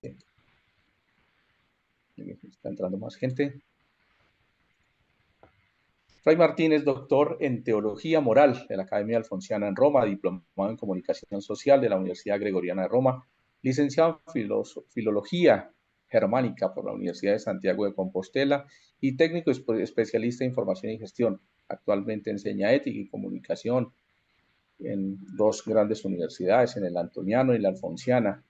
Está entrando más gente. Fray Martín es doctor en Teología Moral de la Academia Alfonsiana en Roma, diplomado en Comunicación Social de la Universidad Gregoriana de Roma, licenciado en Filología Germánica por la Universidad de Santiago de Compostela y técnico especialista en Información y Gestión. Actualmente enseña Ética y Comunicación en dos grandes universidades, en el Antoniano y la Alfonsiana.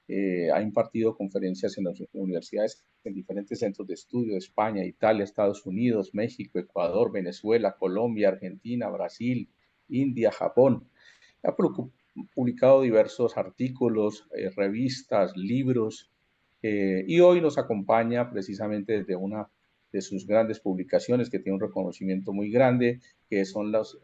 Ha impartido conferencias en las universidades en diferentes centros de estudio de España, Italia, Estados Unidos, México, Ecuador, Venezuela, Colombia, Argentina, Brasil, India, Japón. Ha publicado diversos artículos, revistas, libros, y hoy nos acompaña precisamente desde una de sus grandes publicaciones que tiene un reconocimiento muy grande, que son las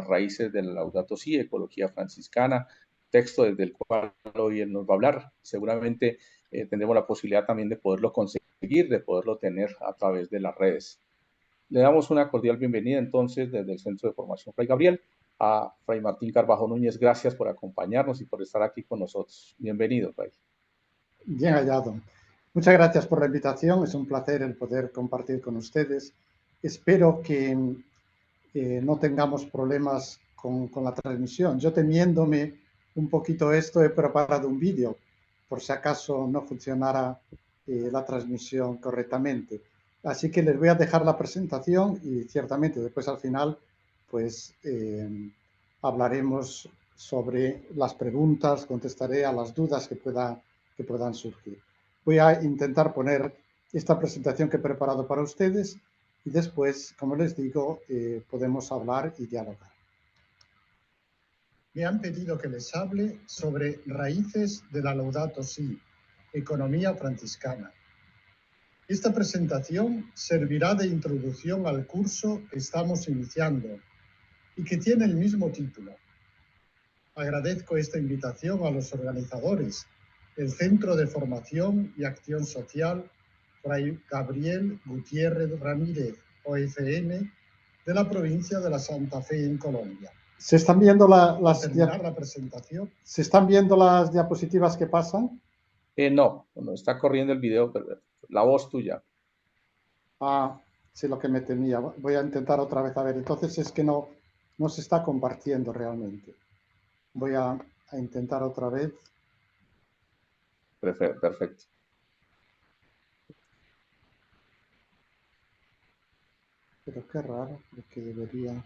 raíces de la Laudato Si, Ecología Franciscana, texto desde el cual hoy él nos va a hablar. Seguramente tendremos la posibilidad también de poderlo conseguir, de poderlo tener a través de las redes. Le damos una cordial bienvenida entonces desde el Centro de Formación Fray Gabriel a Fray Martín Carbajo Núñez. Gracias por acompañarnos y por estar aquí con nosotros. Bienvenido, Fray. Bien hallado. Muchas gracias por la invitación. Es un placer el poder compartir con ustedes. Espero que no tengamos problemas con la transmisión. Yo temiéndome un poquito esto, he preparado un vídeo por si acaso no funcionara la transmisión correctamente. Así que les voy a dejar la presentación y ciertamente después al final pues hablaremos sobre las preguntas, contestaré a las dudas que puedan surgir. Voy a intentar poner esta presentación que he preparado para ustedes y después, como les digo, podemos hablar y dialogar. Me han pedido que les hable sobre raíces de la Laudato Si, economía franciscana. Esta presentación servirá de introducción al curso que estamos iniciando y que tiene el mismo título. Agradezco esta invitación a los organizadores, el Centro de Formación y Acción Social Fray Gabriel Gutiérrez Ramírez, OFM, de la provincia de la Santa Fe en Colombia. ¿Se están viendo la presentación? ¿Se están viendo las diapositivas que pasan? No, está corriendo el video, pero la voz tuya. Ah, sí, lo que me temía. Voy a intentar otra vez. A ver, entonces es que no se está compartiendo realmente. Voy a intentar otra vez. Perfecto. Pero qué raro, porque debería...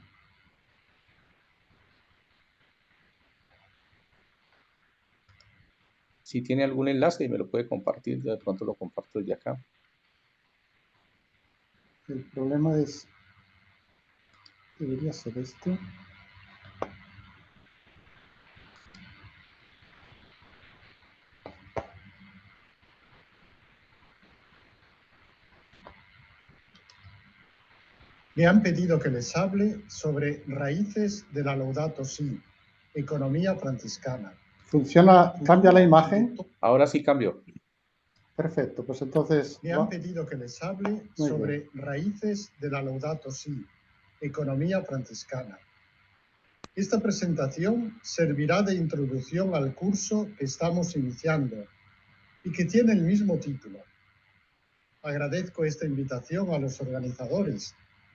Si tiene algún enlace y me lo puede compartir, de pronto lo comparto desde acá. El problema es... Debería ser esto. Me han pedido que les hable sobre raíces de la Laudato Si, economía franciscana. ¿Funciona? ¿Cambia la imagen? Ahora sí cambió. Perfecto, pues entonces... Me han pedido que les hable sobre raíces de la Laudato Si, economía franciscana. Esta presentación servirá de introducción al curso que estamos iniciando y que tiene el mismo título. Agradezco esta invitación a los organizadores,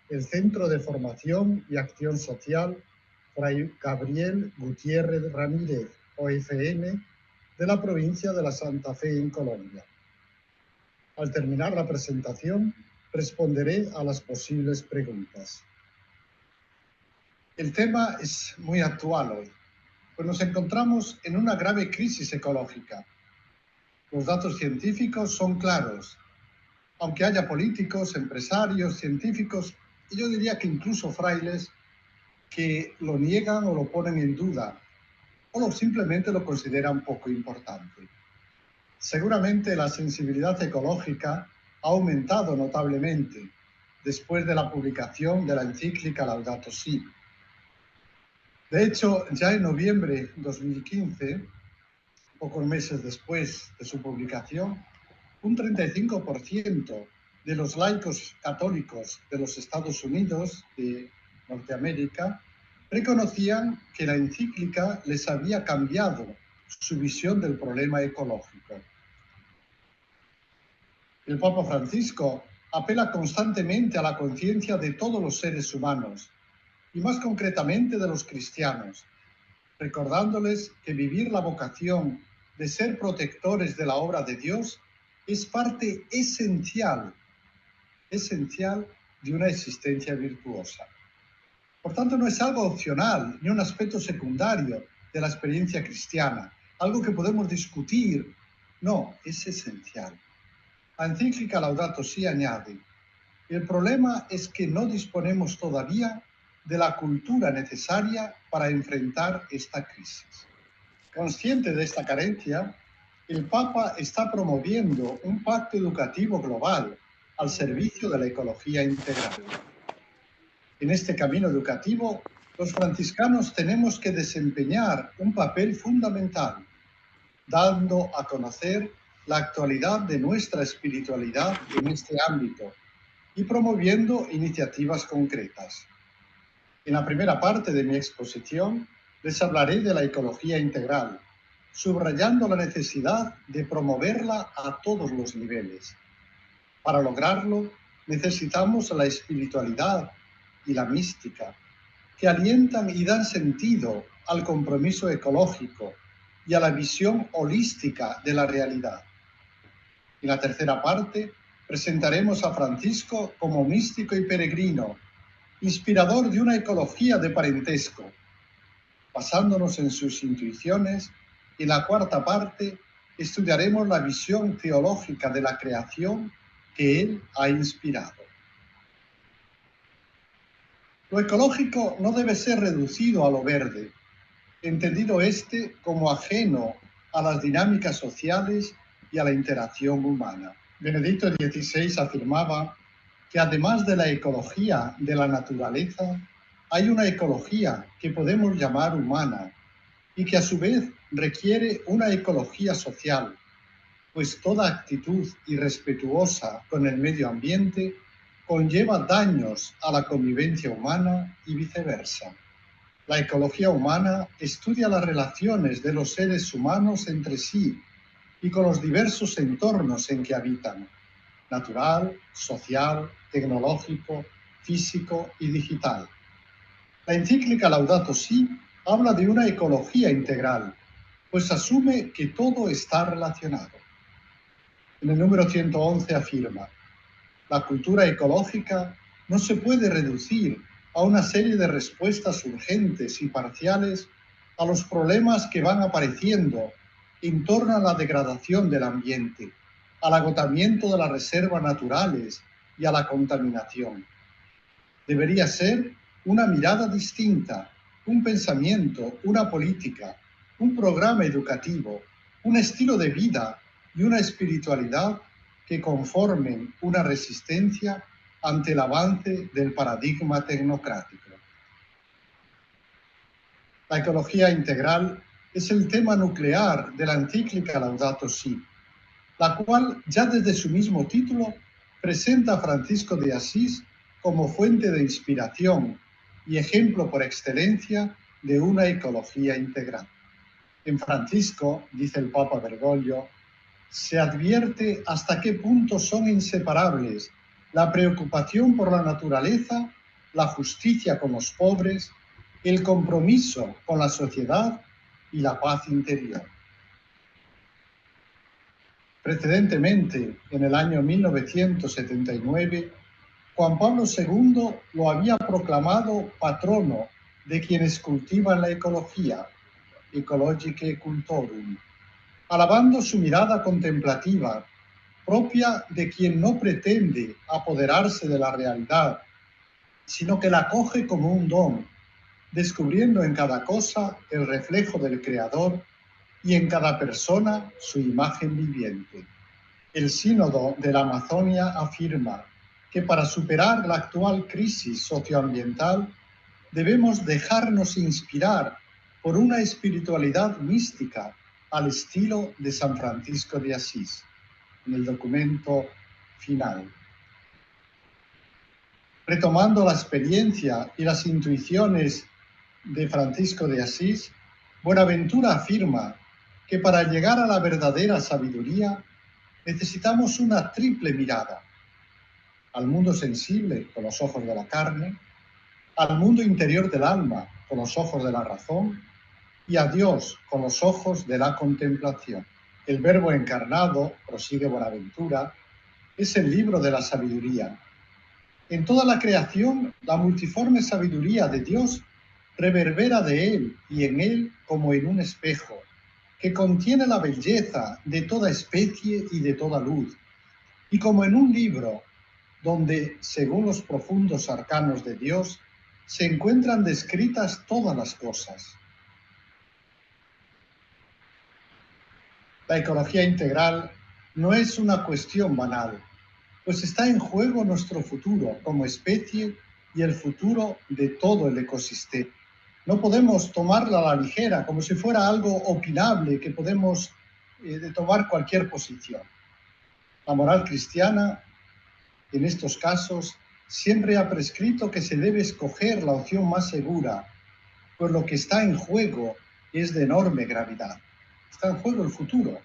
el Centro de Formación y Acción Social Fray Gabriel Gutiérrez Ramírez, OFM, de la provincia de la Santa Fe en Colombia. Al terminar la presentación, responderé a las posibles preguntas. El tema es muy actual hoy, pues nos encontramos en una grave crisis ecológica. Los datos científicos son claros, aunque haya políticos, empresarios, científicos, y yo diría que incluso frailes, que lo niegan o lo ponen en duda, o simplemente lo consideran poco importante. Seguramente la sensibilidad ecológica ha aumentado notablemente después de la publicación de la encíclica Laudato Si. De hecho, ya en noviembre de 2015, pocos meses después de su publicación, un 35% de los laicos católicos de los Estados Unidos de Norteamérica reconocían que la encíclica les había cambiado su visión del problema ecológico. El Papa Francisco apela constantemente a la conciencia de todos los seres humanos, y más concretamente de los cristianos, recordándoles que vivir la vocación de ser protectores de la obra de Dios es parte esencial de una existencia virtuosa. Por tanto, no es algo opcional ni un aspecto secundario de la experiencia cristiana, algo que podemos discutir. No, es esencial. La encíclica Laudato Si añade: el problema es que no disponemos todavía de la cultura necesaria para enfrentar esta crisis. Consciente de esta carencia, el Papa está promoviendo un pacto educativo global al servicio de la ecología integral. En este camino educativo, los franciscanos tenemos que desempeñar un papel fundamental, dando a conocer la actualidad de nuestra espiritualidad en este ámbito y promoviendo iniciativas concretas. En la primera parte de mi exposición les hablaré de la ecología integral, subrayando la necesidad de promoverla a todos los niveles. Para lograrlo, necesitamos la espiritualidad y la mística, que alientan y dan sentido al compromiso ecológico y a la visión holística de la realidad. En la tercera parte, presentaremos a Francisco como místico y peregrino, inspirador de una ecología de parentesco. Basándonos en sus intuiciones, en la cuarta parte estudiaremos la visión teológica de la creación que él ha inspirado. Lo ecológico no debe ser reducido a lo verde, entendido este como ajeno a las dinámicas sociales y a la interacción humana. Benedicto XVI afirmaba que además de la ecología de la naturaleza, hay una ecología que podemos llamar humana y que a su vez requiere una ecología social, pues toda actitud irrespetuosa con el medio ambiente conlleva daños a la convivencia humana y viceversa. La ecología humana estudia las relaciones de los seres humanos entre sí y con los diversos entornos en que habitan: natural, social, tecnológico, físico y digital. La encíclica Laudato Si habla de una ecología integral, pues asume que todo está relacionado. En el número 111 afirma: la cultura ecológica no se puede reducir a una serie de respuestas urgentes y parciales a los problemas que van apareciendo en torno a la degradación del ambiente, al agotamiento de las reservas naturales y a la contaminación. Debería ser una mirada distinta, un pensamiento, una política, un programa educativo, un estilo de vida y una espiritualidad que conformen una resistencia ante el avance del paradigma tecnocrático. La ecología integral es el tema nuclear de la encíclica Laudato Si, la cual ya desde su mismo título presenta a Francisco de Asís como fuente de inspiración y ejemplo por excelencia de una ecología integral. En Francisco, dice el Papa Bergoglio, se advierte hasta qué punto son inseparables la preocupación por la naturaleza, la justicia con los pobres, el compromiso con la sociedad y la paz interior. Precedentemente, en el año 1979, Juan Pablo II lo había proclamado patrono de quienes cultivan la ecología, Ecologicae Cultorum, alabando su mirada contemplativa, propia de quien no pretende apoderarse de la realidad, sino que la acoge como un don, descubriendo en cada cosa el reflejo del Creador y en cada persona su imagen viviente. El Sínodo de la Amazonia afirma que para superar la actual crisis socioambiental debemos dejarnos inspirar por una espiritualidad mística al estilo de San Francisco de Asís, en el documento final. Retomando la experiencia y las intuiciones de Francisco de Asís, Buenaventura afirma que para llegar a la verdadera sabiduría necesitamos una triple mirada: al mundo sensible con los ojos de la carne, al mundo interior del alma con los ojos de la razón y a Dios con los ojos de la contemplación. El Verbo encarnado, prosigue Bonaventura, es el libro de la sabiduría. En toda la creación, la multiforme sabiduría de Dios reverbera de Él y en Él como en un espejo, que contiene la belleza de toda especie y de toda luz, y como en un libro donde, según los profundos arcanos de Dios, se encuentran descritas todas las cosas. La ecología integral no es una cuestión banal, pues está en juego nuestro futuro como especie y el futuro de todo el ecosistema. No podemos tomarla a la ligera, como si fuera algo opinable que podemos tomar cualquier posición. La moral cristiana, en estos casos, siempre ha prescrito que se debe escoger la opción más segura, pues lo que está en juego es de enorme gravedad. Está en juego el futuro.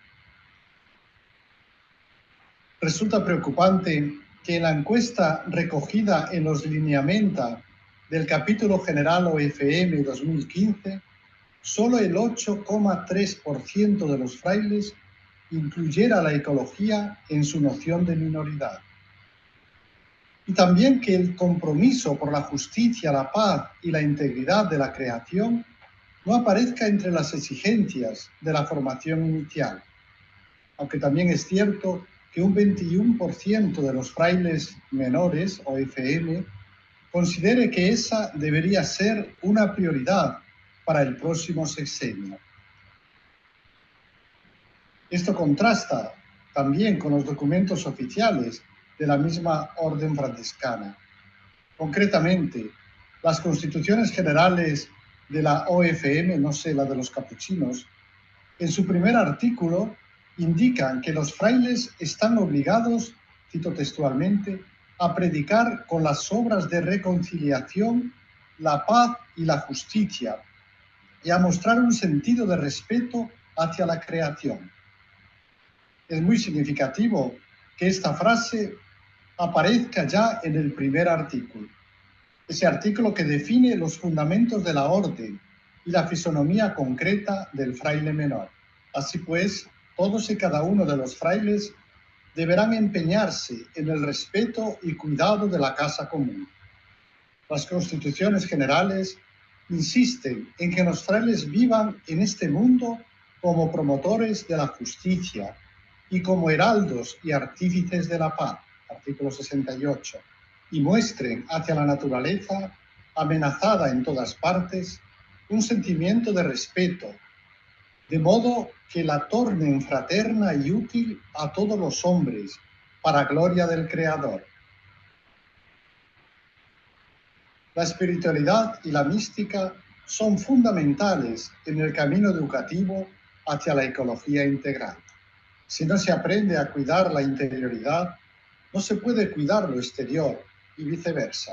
Resulta preocupante que en la encuesta recogida en los lineamientos del capítulo general OFM 2015, solo el 8,3% de los frailes incluyera la ecología en su noción de minoridad. Y también que el compromiso por la justicia, la paz y la integridad de la creación no aparezca entre las exigencias de la formación inicial, aunque también es cierto que un 21% de los frailes menores, o FM, considere que esa debería ser una prioridad para el próximo sexenio. Esto contrasta también con los documentos oficiales de la misma orden franciscana. Concretamente, las constituciones generales de la OFM, no sé, la de los capuchinos, en su primer artículo indican que los frailes están obligados, cito textualmente, a predicar con las obras de reconciliación, la paz y la justicia, y a mostrar un sentido de respeto hacia la creación. Es muy significativo que esta frase aparezca ya en el primer artículo. Ese artículo que define los fundamentos de la orden y la fisonomía concreta del fraile menor. Así pues, todos y cada uno de los frailes deberán empeñarse en el respeto y cuidado de la casa común. Las constituciones generales insisten en que los frailes vivan en este mundo como promotores de la justicia y como heraldos y artífices de la paz, artículo 68, y muestren hacia la naturaleza, amenazada en todas partes, un sentimiento de respeto, de modo que la tornen fraterna y útil a todos los hombres, para gloria del Creador. La espiritualidad y la mística son fundamentales en el camino educativo hacia la ecología integral. Si no se aprende a cuidar la interioridad, no se puede cuidar lo exterior y viceversa.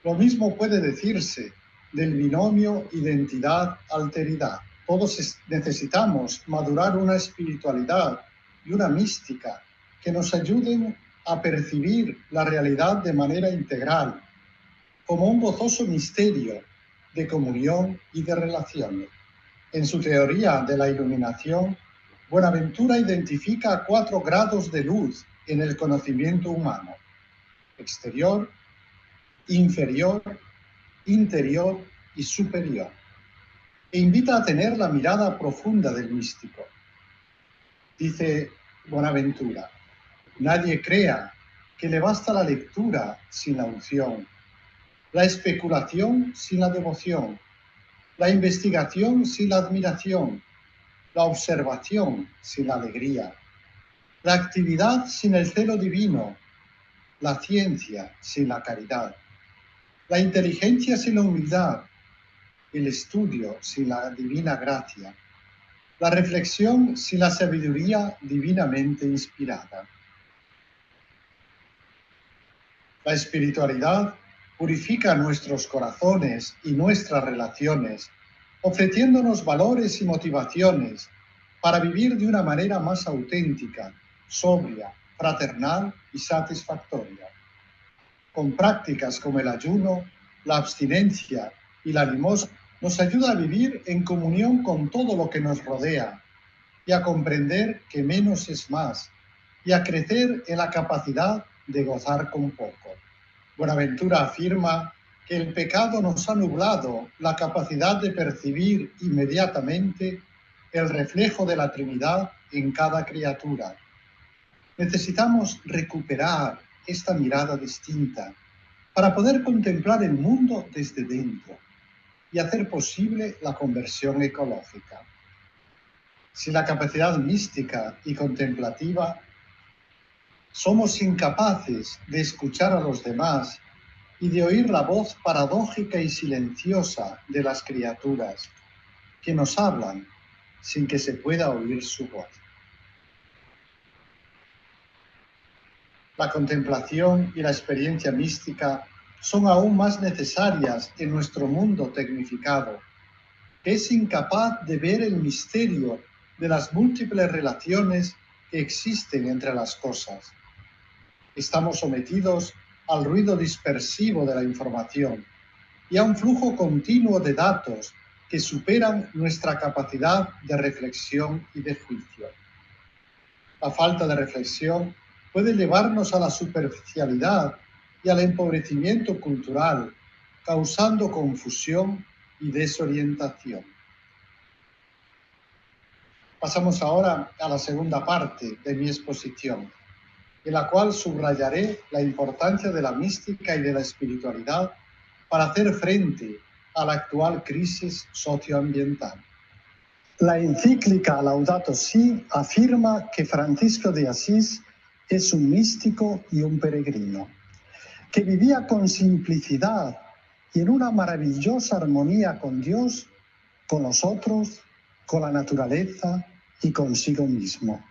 Lo mismo puede decirse del binomio identidad-alteridad. Todos necesitamos madurar una espiritualidad y una mística que nos ayuden a percibir la realidad de manera integral, como un gozoso misterio de comunión y de relaciones. En su teoría de la iluminación, Bonaventura identifica 4 grados de luz en el conocimiento humano: exterior, inferior, interior y superior, e invita a tener la mirada profunda del místico. Dice Bonaventura: nadie crea que le basta la lectura sin la unción, la especulación sin la devoción, la investigación sin la admiración, la observación sin la alegría, la actividad sin el celo divino, la ciencia sin la caridad, la inteligencia sin la humildad, el estudio sin la divina gracia, la reflexión sin la sabiduría divinamente inspirada. La espiritualidad purifica nuestros corazones y nuestras relaciones, ofreciéndonos valores y motivaciones para vivir de una manera más auténtica, sobria, fraternal y satisfactoria. Con prácticas como el ayuno, la abstinencia y la limosna, nos ayuda a vivir en comunión con todo lo que nos rodea y a comprender que menos es más y a crecer en la capacidad de gozar con poco. Buenaventura afirma que el pecado nos ha nublado la capacidad de percibir inmediatamente el reflejo de la Trinidad en cada criatura. Necesitamos recuperar esta mirada distinta para poder contemplar el mundo desde dentro y hacer posible la conversión ecológica. Sin la capacidad mística y contemplativa, somos incapaces de escuchar a los demás y de oír la voz paradójica y silenciosa de las criaturas que nos hablan sin que se pueda oír su voz. La contemplación y la experiencia mística son aún más necesarias en nuestro mundo tecnificado, que es incapaz de ver el misterio de las múltiples relaciones que existen entre las cosas. Estamos sometidos al ruido dispersivo de la información y a un flujo continuo de datos que superan nuestra capacidad de reflexión y de juicio. La falta de reflexión puede llevarnos a la superficialidad y al empobrecimiento cultural, causando confusión y desorientación. Pasamos ahora a la segunda parte de mi exposición, en la cual subrayaré la importancia de la mística y de la espiritualidad para hacer frente a la actual crisis socioambiental. La encíclica Laudato Si afirma que Francisco de Asís es un místico y un peregrino, que vivía con simplicidad y en una maravillosa armonía con Dios, con los otros, con la naturaleza y consigo mismo.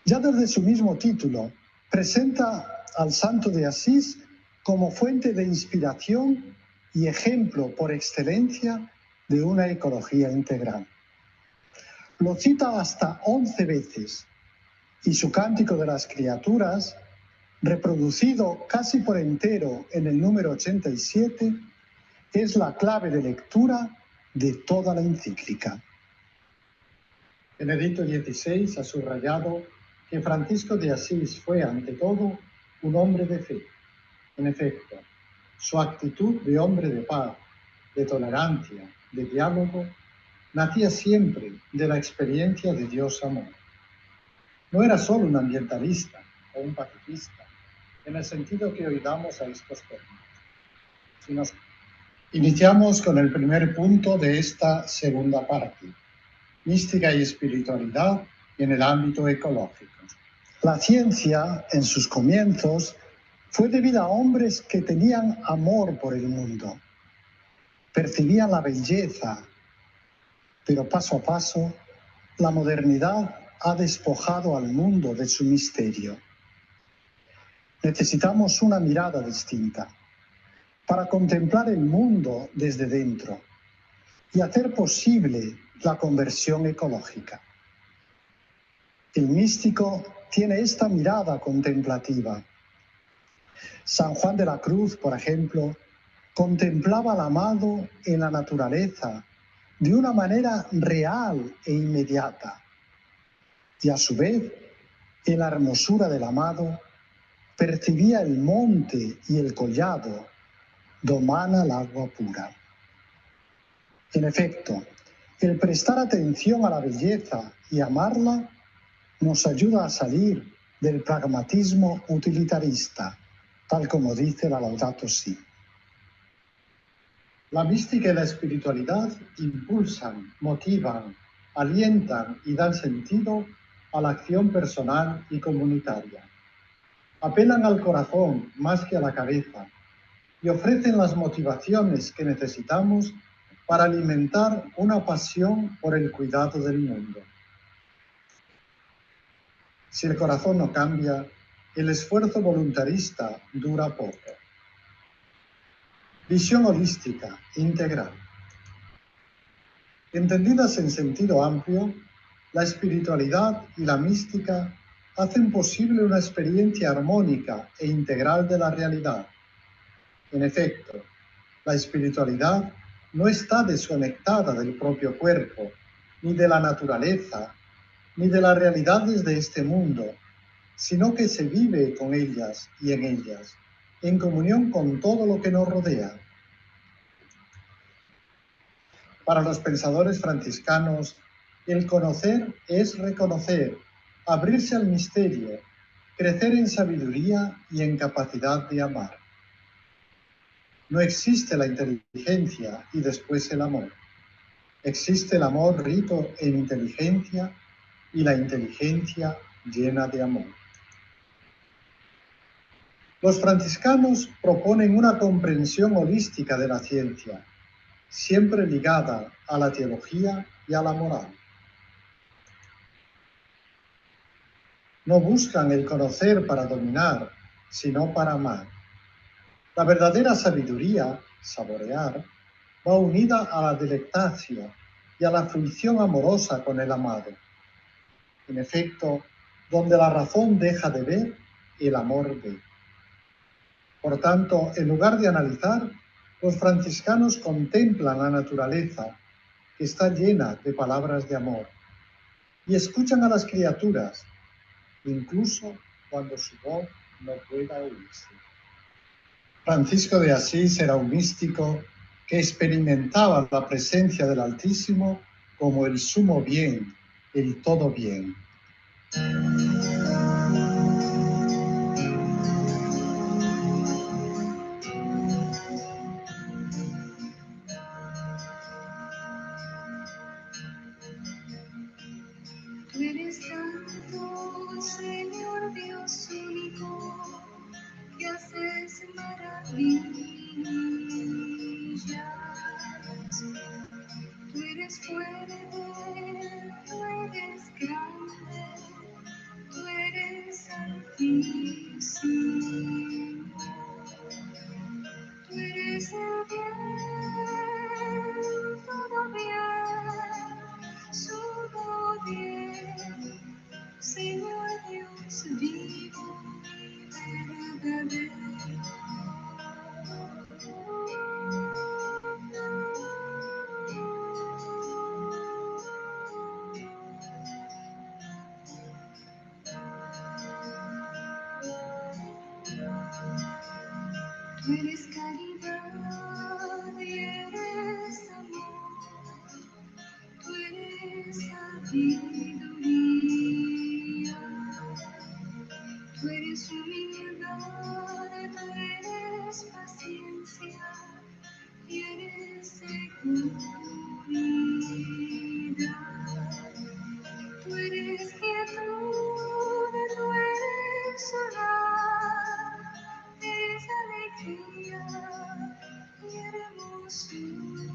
Ya desde su mismo título, presenta al santo de Asís como fuente de inspiración y ejemplo por excelencia de una ecología integral. Lo cita hasta 11 veces y su Cántico de las Criaturas, reproducido casi por entero en el número 87, es la clave de lectura de toda la encíclica. Benedicto XVI ha subrayado que Francisco de Asís fue, ante todo, un hombre de fe. En efecto, su actitud de hombre de paz, de tolerancia, de diálogo, nacía siempre de la experiencia de Dios amor. No era solo un ambientalista o un pacifista, en el sentido que hoy damos a estos términos. Iniciamos con el primer punto de esta segunda parte: mística y espiritualidad en el ámbito ecológico. La ciencia, en sus comienzos, fue debida a hombres que tenían amor por el mundo, percibían la belleza, pero paso a paso, la modernidad ha despojado al mundo de su misterio. Necesitamos una mirada distinta para contemplar el mundo desde dentro y hacer posible la conversión ecológica. El místico tiene esta mirada contemplativa. San Juan de la Cruz, por ejemplo, contemplaba al amado en la naturaleza de una manera real e inmediata. Y a su vez, en la hermosura del amado, percibía el monte y el collado, domana el agua pura. En efecto, el prestar atención a la belleza y amarla nos ayuda a salir del pragmatismo utilitarista, tal como dice la Laudato Si. La mística y la espiritualidad impulsan, motivan, alientan y dan sentido a la acción personal y comunitaria. Apelan al corazón más que a la cabeza y ofrecen las motivaciones que necesitamos para alimentar una pasión por el cuidado del mundo. Si el corazón no cambia, el esfuerzo voluntarista dura poco. Visión holística, integral. Entendidas en sentido amplio, la espiritualidad y la mística hacen posible una experiencia armónica e integral de la realidad. En efecto, la espiritualidad no está desconectada del propio cuerpo, ni de la naturaleza, ni de las realidades de este mundo, sino que se vive con ellas y en ellas, en comunión con todo lo que nos rodea. Para los pensadores franciscanos, el conocer es reconocer, abrirse al misterio, crecer en sabiduría y en capacidad de amar. No existe la inteligencia y después el amor. Existe el amor rico en inteligencia y la inteligencia llena de amor. Los franciscanos proponen una comprensión holística de la ciencia, siempre ligada a la teología y a la moral. No buscan el conocer para dominar, sino para amar. La verdadera sabiduría, saborear, va unida a la delectación y a la fruición amorosa con el amado. En efecto, donde la razón deja de ver, el amor ve. Por tanto, en lugar de analizar, los franciscanos contemplan la naturaleza, que está llena de palabras de amor, y escuchan a las criaturas, incluso cuando su voz no pueda oírse. Francisco de Asís era un místico que experimentaba la presencia del Altísimo como el sumo bien, el todo bien. Tú eres santo, Señor Dios único, que haces maravillas. Tú eres fuerte, tú eres grande, tú eres altísimo. Tú eres el bien, todo bien, Señor Dios vivo y verdadero. Tú eres caridad y eres amor, tú eres sabiduría, tú eres humildad, tú eres paciencia y eres seguridad. Tú eres quietud, tú eres soledad, eres alegría y hermosura.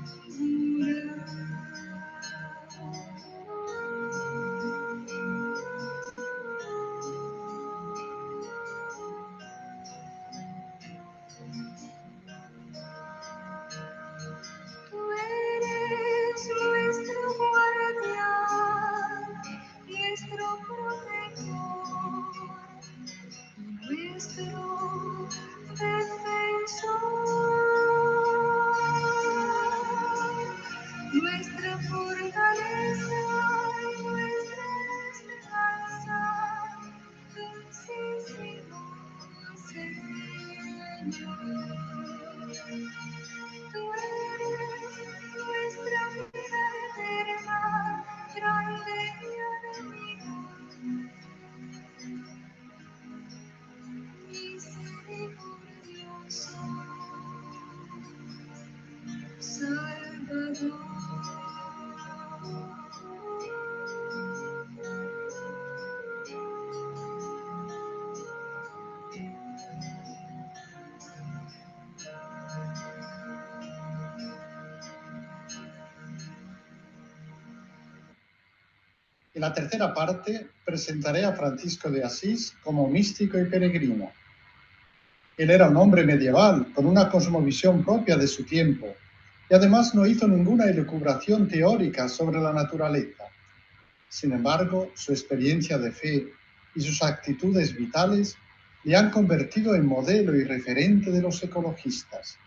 Tú eres nuestro guardián, nuestro protector, nuestro defensor, nuestra fortaleza y nuestra esperanza, dulcísimo Señor. Tú eres nuestra vida eterna, grande y alegría. Misericordioso, Salvador. En la tercera parte presentaré a Francisco de Asís como místico y peregrino. Él era un hombre medieval con una cosmovisión propia de su tiempo y además no hizo ninguna elucubración teórica sobre la naturaleza. Sin embargo, su experiencia de fe y sus actitudes vitales le han convertido en modelo y referente de los ecologistas.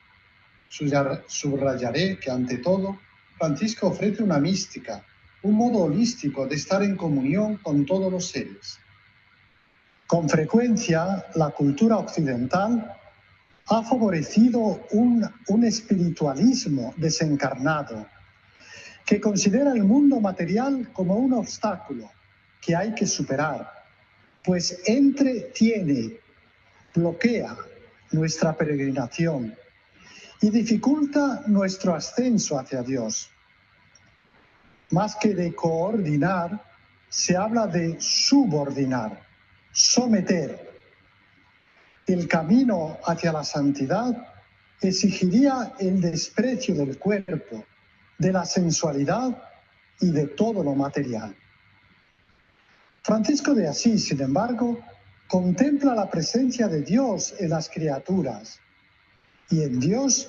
Subrayaré que, ante todo, Francisco ofrece una mística, un modo holístico de estar en comunión con todos los seres. Con frecuencia, la cultura occidental ha favorecido un espiritualismo desencarnado que considera el mundo material como un obstáculo que hay que superar, pues entretiene, bloquea nuestra peregrinación y dificulta nuestro ascenso hacia Dios. Más que de coordinar, se habla de subordinar, someter. El camino hacia la santidad exigiría el desprecio del cuerpo, de la sensualidad y de todo lo material. Francisco de Asís, sin embargo, contempla la presencia de Dios en las criaturas y en Dios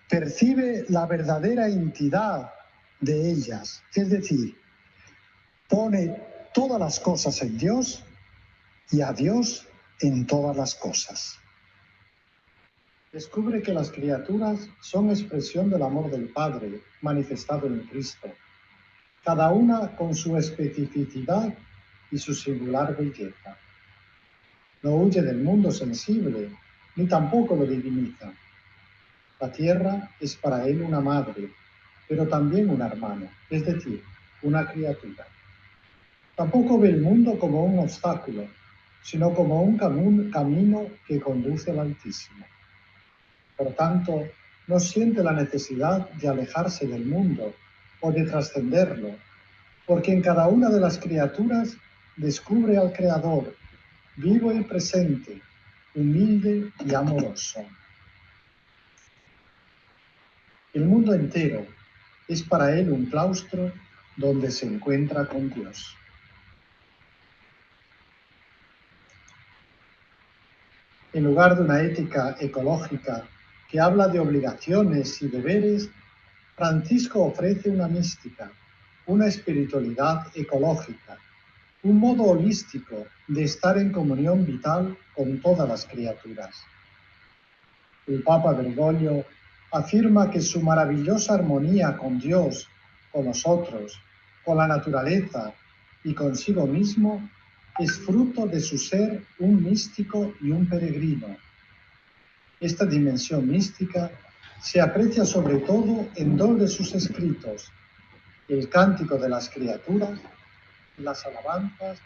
percibe la verdadera entidad de ellas, es decir, pone todas las cosas en Dios y a Dios en todas las cosas. Descubre que las criaturas son expresión del amor del Padre manifestado en Cristo, cada una con su especificidad y su singular belleza. No huye del mundo sensible, ni tampoco lo diviniza. La tierra es para él una madre, pero también un hermano, es decir, una criatura. Tampoco ve el mundo como un obstáculo, sino como un camino que conduce al Altísimo. Por tanto, no siente la necesidad de alejarse del mundo o de trascenderlo, porque en cada una de las criaturas descubre al Creador, vivo y presente, humilde y amoroso. El mundo entero es para él un claustro donde se encuentra con Dios. En lugar de una ética ecológica que habla de obligaciones y deberes, Francisco ofrece una mística, una espiritualidad ecológica, un modo holístico de estar en comunión vital con todas las criaturas. El Papa Bergoglio afirma que su maravillosa armonía con Dios, con nosotros, con la naturaleza y consigo mismo es fruto de su ser un místico y un peregrino. Esta dimensión mística se aprecia sobre todo en dos de sus escritos, el Cántico de las Criaturas, las alabanzas,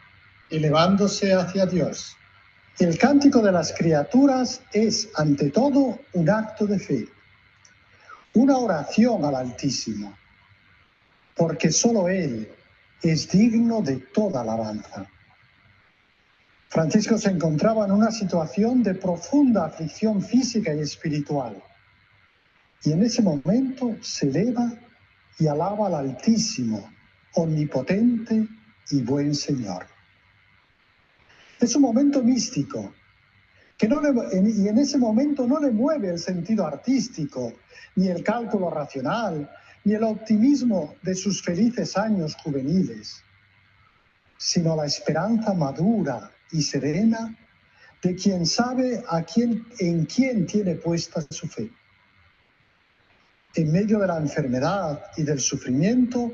elevándose hacia Dios. El Cántico de las Criaturas es, ante todo, un acto de fe, una oración al Altísimo, porque solo Él es digno de toda alabanza. Francisco se encontraba en una situación de profunda aflicción física y espiritual, y en ese momento se eleva y alaba al Altísimo, omnipotente y buen Señor. Es un momento místico, y en ese momento no le mueve el sentido artístico, ni el cálculo racional, ni el optimismo de sus felices años juveniles, sino la esperanza madura y serena de quien sabe en quién tiene puesta su fe. En medio de la enfermedad y del sufrimiento,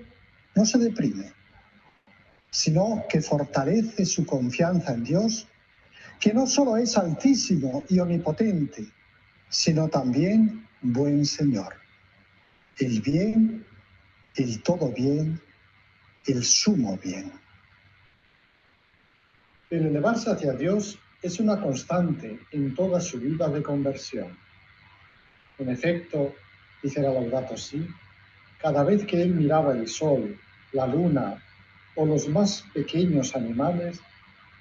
no se deprime, sino que fortalece su confianza en Dios, que no solo es altísimo y omnipotente, sino también buen Señor. El bien, el todo bien, el sumo bien. El elevarse hacia Dios es una constante en toda su vida de conversión. En efecto, dice la Laudato Si, cada vez que él miraba el sol, la luna o los más pequeños animales,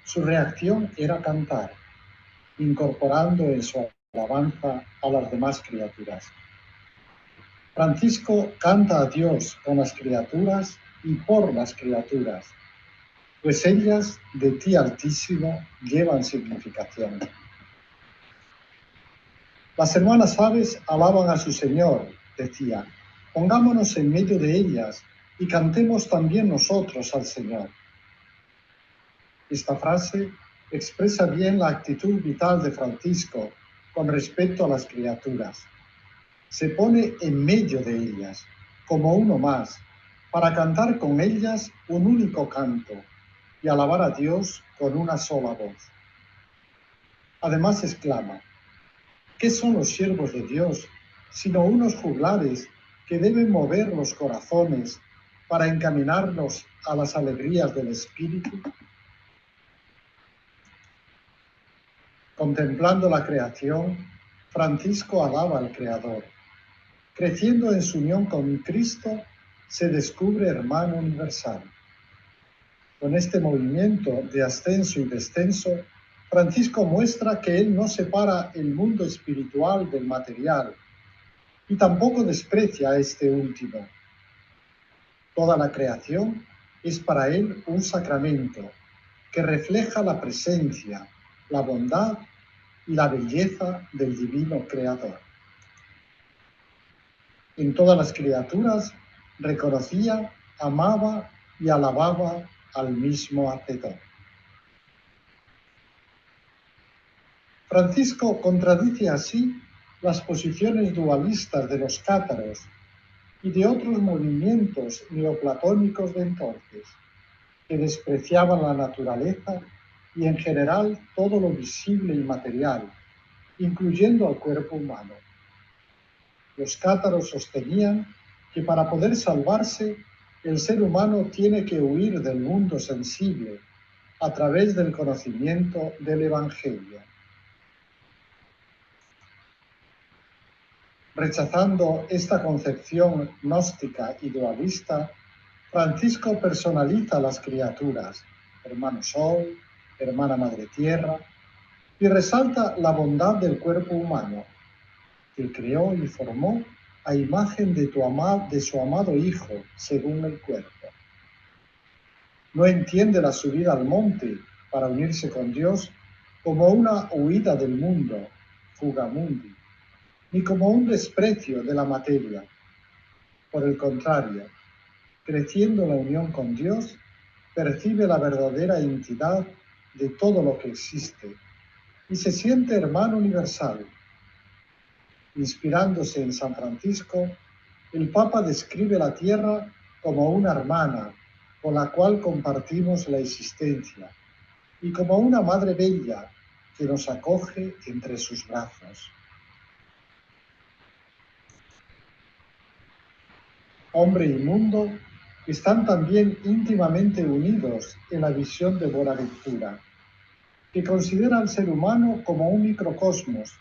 su reacción era cantar, incorporando en su alabanza a las demás criaturas. Francisco canta a Dios con las criaturas y por las criaturas, pues ellas de ti Altísimo llevan significación. Las hermanas aves alaban a su Señor, decía, pongámonos en medio de ellas y cantemos también nosotros al Señor. Esta frase expresa bien la actitud vital de Francisco con respecto a las criaturas. Se pone en medio de ellas, como uno más, para cantar con ellas un único canto y alabar a Dios con una sola voz. Además exclama: ¿qué son los siervos de Dios sino unos juglares que deben mover los corazones para encaminarnos a las alegrías del Espíritu? Contemplando la creación, Francisco alaba al Creador. Creciendo en su unión con Cristo, se descubre hermano universal. Con este movimiento de ascenso y descenso, Francisco muestra que él no separa el mundo espiritual del material y tampoco desprecia a este último. Toda la creación es para él un sacramento que refleja la presencia, la bondad y la belleza del divino Creador. En todas las criaturas reconocía, amaba y alababa al mismo Hacedor. Francisco contradice así las posiciones dualistas de los cátaros y de otros movimientos neoplatónicos de entonces, que despreciaban la naturaleza y en general todo lo visible y material, incluyendo al cuerpo humano. Los cátaros sostenían que para poder salvarse, el ser humano tiene que huir del mundo sensible a través del conocimiento del Evangelio. Rechazando esta concepción gnóstica y dualista, Francisco personaliza las criaturas, hermano Sol, hermana Madre Tierra, y resalta la bondad del cuerpo humano, que creó y formó a imagen de su amado Hijo, según el cuerpo. No entiende la subida al monte para unirse con Dios como una huida del mundo, fuga mundi, ni como un desprecio de la materia. Por el contrario, creciendo en la unión con Dios, percibe la verdadera entidad de todo lo que existe y se siente hermano universal. Inspirándose en San Francisco, el Papa describe la tierra como una hermana con la cual compartimos la existencia y como una madre bella que nos acoge entre sus brazos. Hombre y mundo están también íntimamente unidos en la visión de Bonaventura, que considera al ser humano como un microcosmos,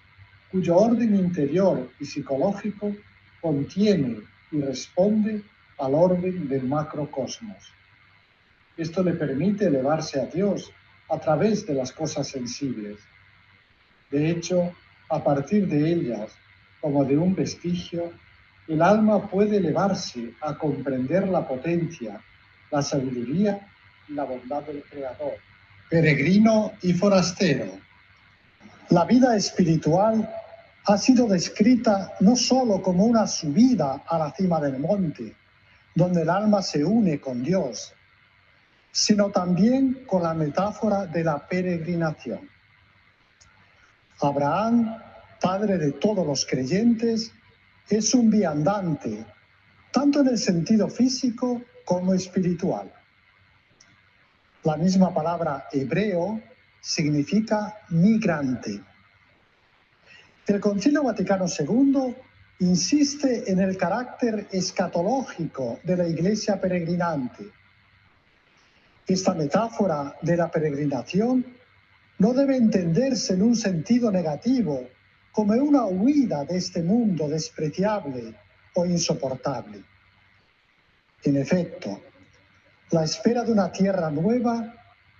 cuyo orden interior y psicológico contiene y responde al orden del macrocosmos. Esto le permite elevarse a Dios a través de las cosas sensibles. De hecho, a partir de ellas, como de un vestigio, el alma puede elevarse a comprender la potencia, la sabiduría y la bondad del Creador. Peregrino y forastero. La vida espiritual ha sido descrita no solo como una subida a la cima del monte, donde el alma se une con Dios, sino también con la metáfora de la peregrinación. Abraham, padre de todos los creyentes, es un viandante, tanto en el sentido físico como espiritual. La misma palabra hebreo significa migrante. El Concilio Vaticano II insiste en el carácter escatológico de la Iglesia peregrinante. Esta metáfora de la peregrinación no debe entenderse en un sentido negativo, como una huida de este mundo despreciable o insoportable. En efecto, la espera de una tierra nueva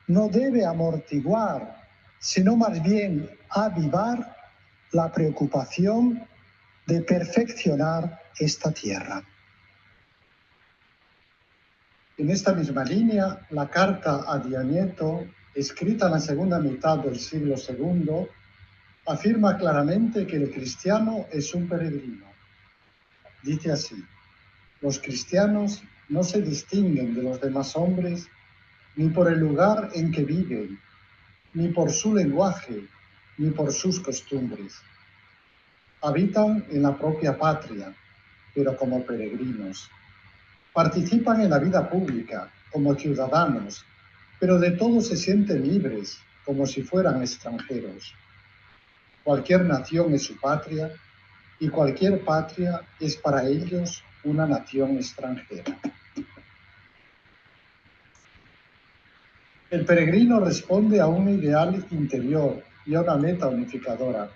no debe amortiguar, sino más bien avivar la preocupación de perfeccionar esta tierra. En esta misma línea, la carta a Dianieto, escrita en la segunda mitad del siglo II, afirma claramente que el cristiano es un peregrino. Dice así: los cristianos no se distinguen de los demás hombres ni por el lugar en que viven, ni por su lenguaje, ni por sus costumbres. Habitan en la propia patria, pero como peregrinos. Participan en la vida pública como ciudadanos, pero de todo se sienten libres, como si fueran extranjeros. Cualquier nación es su patria y cualquier patria es para ellos una nación extranjera. El peregrino responde a un ideal interior y a una meta unificadora.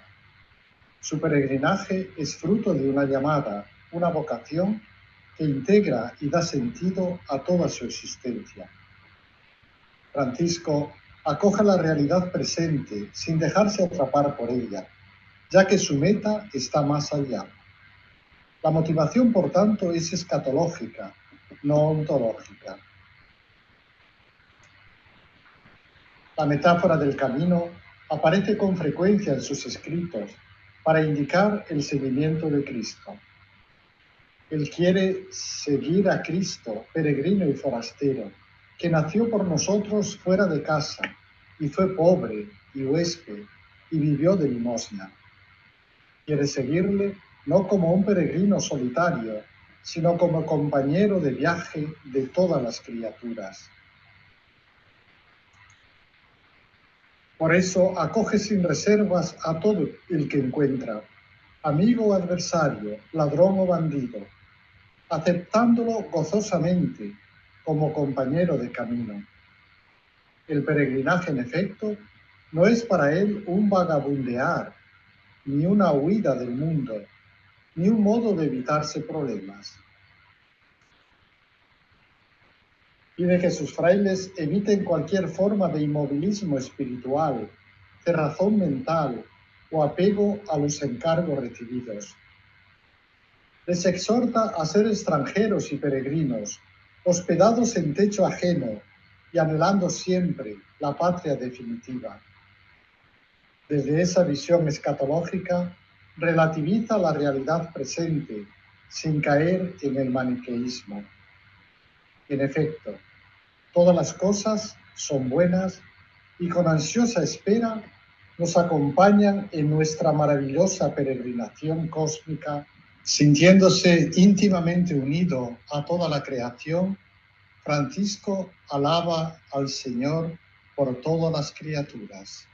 Su peregrinaje es fruto de una llamada, una vocación que integra y da sentido a toda su existencia. Francisco acoge la realidad presente sin dejarse atrapar por ella, ya que su meta está más allá. La motivación, por tanto, es escatológica, no ontológica. La metáfora del camino aparece con frecuencia en sus escritos para indicar el seguimiento de Cristo. Él quiere seguir a Cristo, peregrino y forastero, que nació por nosotros fuera de casa, y fue pobre y huésped, y vivió de limosna. Quiere seguirle no como un peregrino solitario, sino como compañero de viaje de todas las criaturas. Por eso acoge sin reservas a todo el que encuentra, amigo o adversario, ladrón o bandido, aceptándolo gozosamente como compañero de camino. El peregrinaje, en efecto, no es para él un vagabundear, ni una huida del mundo, ni un modo de evitarse problemas. Pide que sus frailes eviten cualquier forma de inmovilismo espiritual, cerrazón mental o apego a los encargos recibidos. Les exhorta a ser extranjeros y peregrinos, hospedados en techo ajeno y anhelando siempre la patria definitiva. Desde esa visión escatológica, relativiza la realidad presente sin caer en el maniqueísmo. En efecto, todas las cosas son buenas y con ansiosa espera nos acompañan en nuestra maravillosa peregrinación cósmica. Sintiéndose íntimamente unido a toda la creación, Francisco alaba al Señor por todas las criaturas.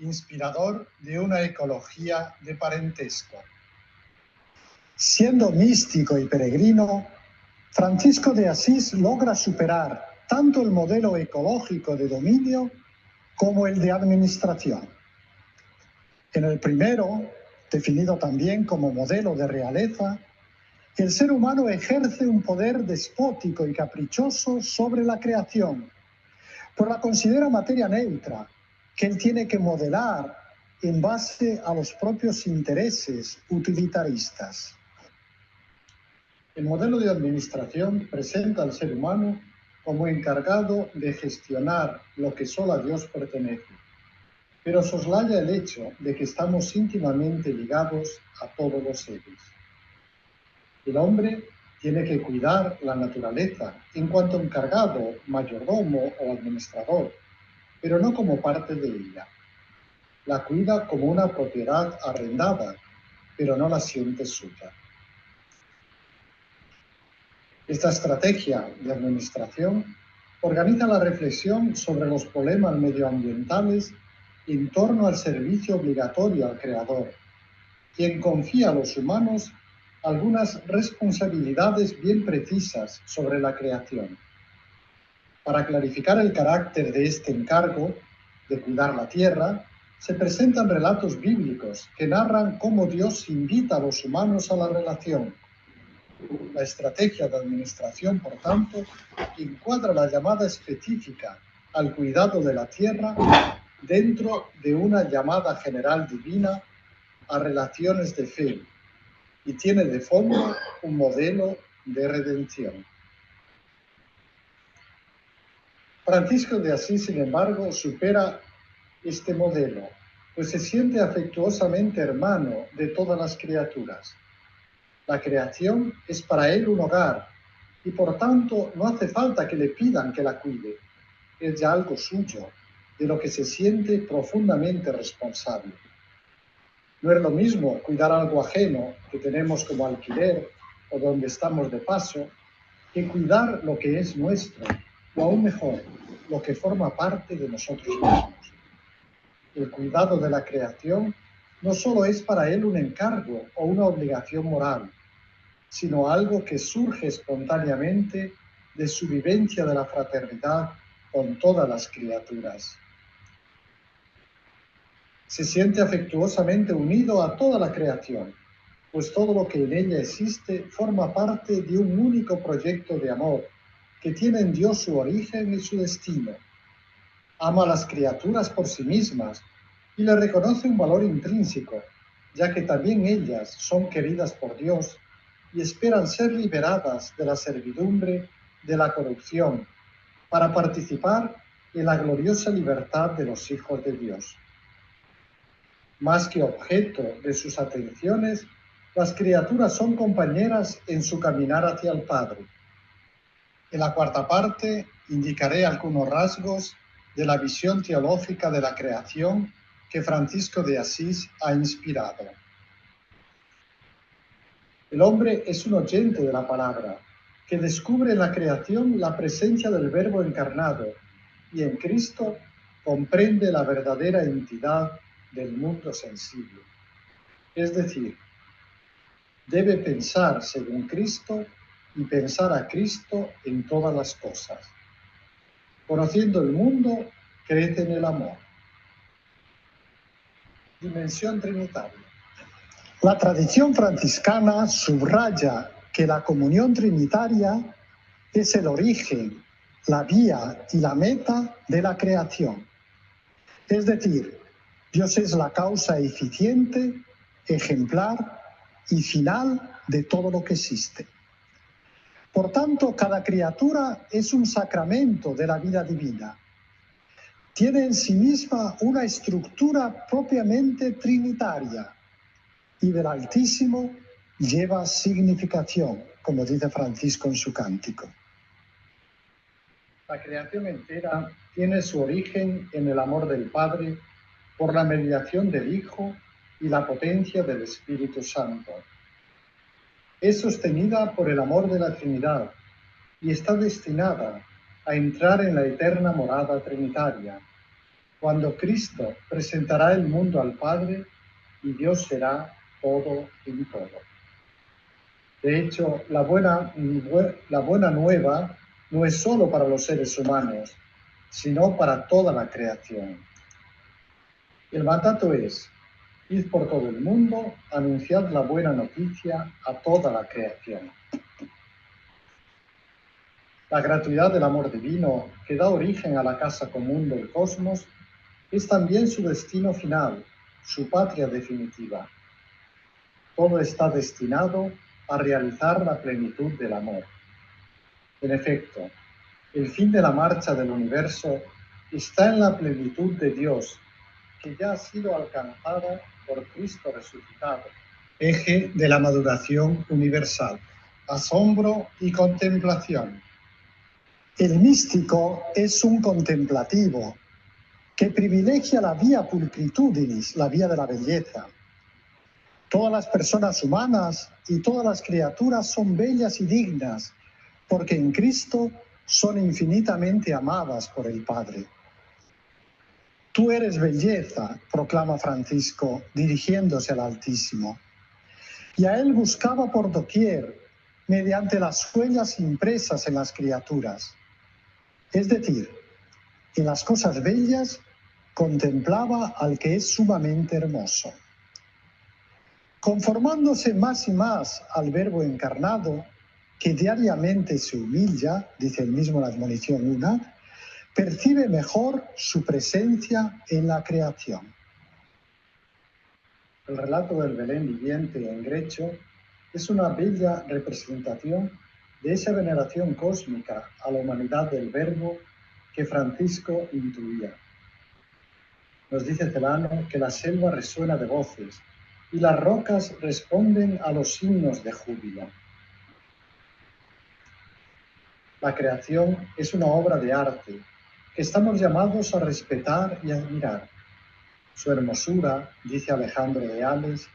Inspirador de una ecología de parentesco. Siendo místico y peregrino, Francisco de Asís logra superar tanto el modelo ecológico de dominio como el de administración. En el primero, definido también como modelo de realeza, el ser humano ejerce un poder despótico y caprichoso sobre la creación, pues la considera materia neutra, que él tiene que modelar en base a los propios intereses utilitaristas. El modelo de administración presenta al ser humano como encargado de gestionar lo que solo a Dios pertenece, pero soslaya el hecho de que estamos íntimamente ligados a todos los seres. El hombre tiene que cuidar la naturaleza en cuanto encargado, mayordomo o administrador, pero no como parte de ella. La cuida como una propiedad arrendada, pero no la siente suya. Esta estrategia de administración organiza la reflexión sobre los problemas medioambientales en torno al servicio obligatorio al Creador, quien confía a los humanos algunas responsabilidades bien precisas sobre la creación. Para clarificar el carácter de este encargo de cuidar la tierra, se presentan relatos bíblicos que narran cómo Dios invita a los humanos a la relación. La estrategia de administración, por tanto, encuadra la llamada específica al cuidado de la tierra dentro de una llamada general divina a relaciones de fe y tiene de fondo un modelo de redención. Francisco de Asís, sin embargo, supera este modelo, pues se siente afectuosamente hermano de todas las criaturas. La creación es para él un hogar y por tanto no hace falta que le pidan que la cuide. Es ya algo suyo, de lo que se siente profundamente responsable. No es lo mismo cuidar algo ajeno que tenemos como alquiler o donde estamos de paso, que cuidar lo que es nuestro, o aún mejor, lo que forma parte de nosotros mismos. El cuidado de la creación no solo es para él un encargo o una obligación moral, sino algo que surge espontáneamente de su vivencia de la fraternidad con todas las criaturas. Se siente afectuosamente unido a toda la creación, pues todo lo que en ella existe forma parte de un único proyecto de amor que tiene en Dios su origen y su destino. Ama a las criaturas por sí mismas y le reconoce un valor intrínseco, ya que también ellas son queridas por Dios y esperan ser liberadas de la servidumbre de la corrupción para participar en la gloriosa libertad de los hijos de Dios. Más que objeto de sus atenciones, las criaturas son compañeras en su caminar hacia el Padre. En la cuarta parte indicaré algunos rasgos de la visión teológica de la creación que Francisco de Asís ha inspirado. El hombre es un oyente de la palabra, que descubre en la creación la presencia del Verbo encarnado y en Cristo comprende la verdadera entidad del mundo sensible. Es decir, debe pensar según Cristo y pensar a Cristo en todas las cosas. Conociendo el mundo, crece en el amor. Dimensión trinitaria. La tradición franciscana subraya que la comunión trinitaria es el origen, la vía y la meta de la creación. Es decir, Dios es la causa eficiente, ejemplar y final de todo lo que existe. Por tanto, cada criatura es un sacramento de la vida divina. Tiene en sí misma una estructura propiamente trinitaria y del Altísimo lleva significación, como dice Francisco en su cántico. La creación entera tiene su origen en el amor del Padre por la mediación del Hijo y la potencia del Espíritu Santo. Es sostenida por el amor de la Trinidad y está destinada a entrar en la eterna morada trinitaria, cuando Cristo presentará el mundo al Padre y Dios será todo en todo. De hecho, la buena nueva no es solo para los seres humanos, sino para toda la creación. El mandato es: id por todo el mundo, anunciad la buena noticia a toda la creación. La gratuidad del amor divino, que da origen a la casa común del cosmos, es también su destino final, su patria definitiva. Todo está destinado a realizar la plenitud del amor. En efecto, el fin de la marcha del universo está en la plenitud de Dios, que ya ha sido alcanzada por Cristo resucitado, eje de la maduración universal. Asombro y contemplación. El místico es un contemplativo que privilegia la vía pulcritudinis, la vía de la belleza. Todas las personas humanas y todas las criaturas son bellas y dignas, porque en Cristo son infinitamente amadas por el Padre. Tú eres belleza, proclama Francisco, dirigiéndose al Altísimo. Y a él buscaba por doquier, mediante las huellas impresas en las criaturas. Es decir, en las cosas bellas contemplaba al que es sumamente hermoso. Conformándose más y más al Verbo encarnado, que diariamente se humilla, dice el mismo en la admonición 1, percibe mejor su presencia en la creación. El relato del Belén viviente en Grecho es una bella representación de esa veneración cósmica a la humanidad del Verbo que Francisco intuía. Nos dice Celano que la selva resuena de voces y las rocas responden a los signos de júbilo. La creación es una obra de arte que estamos llamados a respetar y admirar. Su hermosura, dice Alejandro de Ales,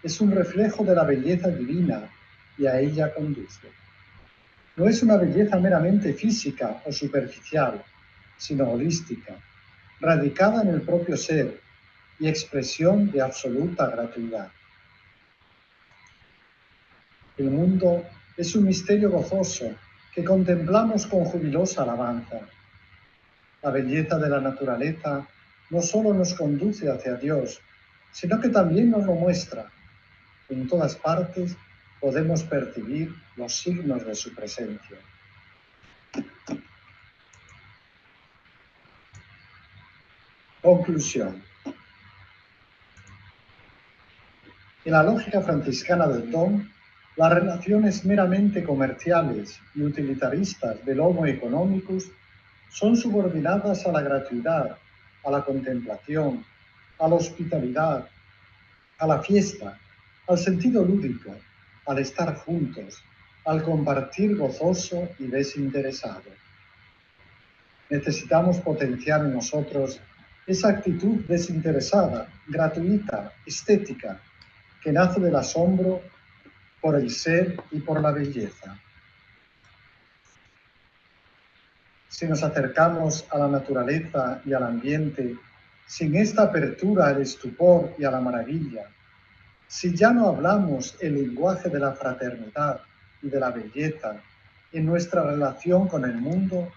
es un reflejo de la belleza divina y a ella conduce. No es una belleza meramente física o superficial, sino holística, radicada en el propio ser y expresión de absoluta gratuidad. El mundo es un misterio gozoso que contemplamos con jubilosa alabanza. La belleza de la naturaleza no solo nos conduce hacia Dios, sino que también nos lo muestra. En todas partes podemos percibir los signos de su presencia. Conclusión. En la lógica franciscana del don, las relaciones meramente comerciales y utilitaristas del homo economicus son subordinadas a la gratuidad, a la contemplación, a la hospitalidad, a la fiesta, al sentido lúdico, al estar juntos, al compartir gozoso y desinteresado. Necesitamos potenciar en nosotros esa actitud desinteresada, gratuita, estética, que nace del asombro por el ser y por la belleza. Si nos acercamos a la naturaleza y al ambiente sin esta apertura al estupor y a la maravilla, si ya no hablamos el lenguaje de la fraternidad y de la belleza en nuestra relación con el mundo,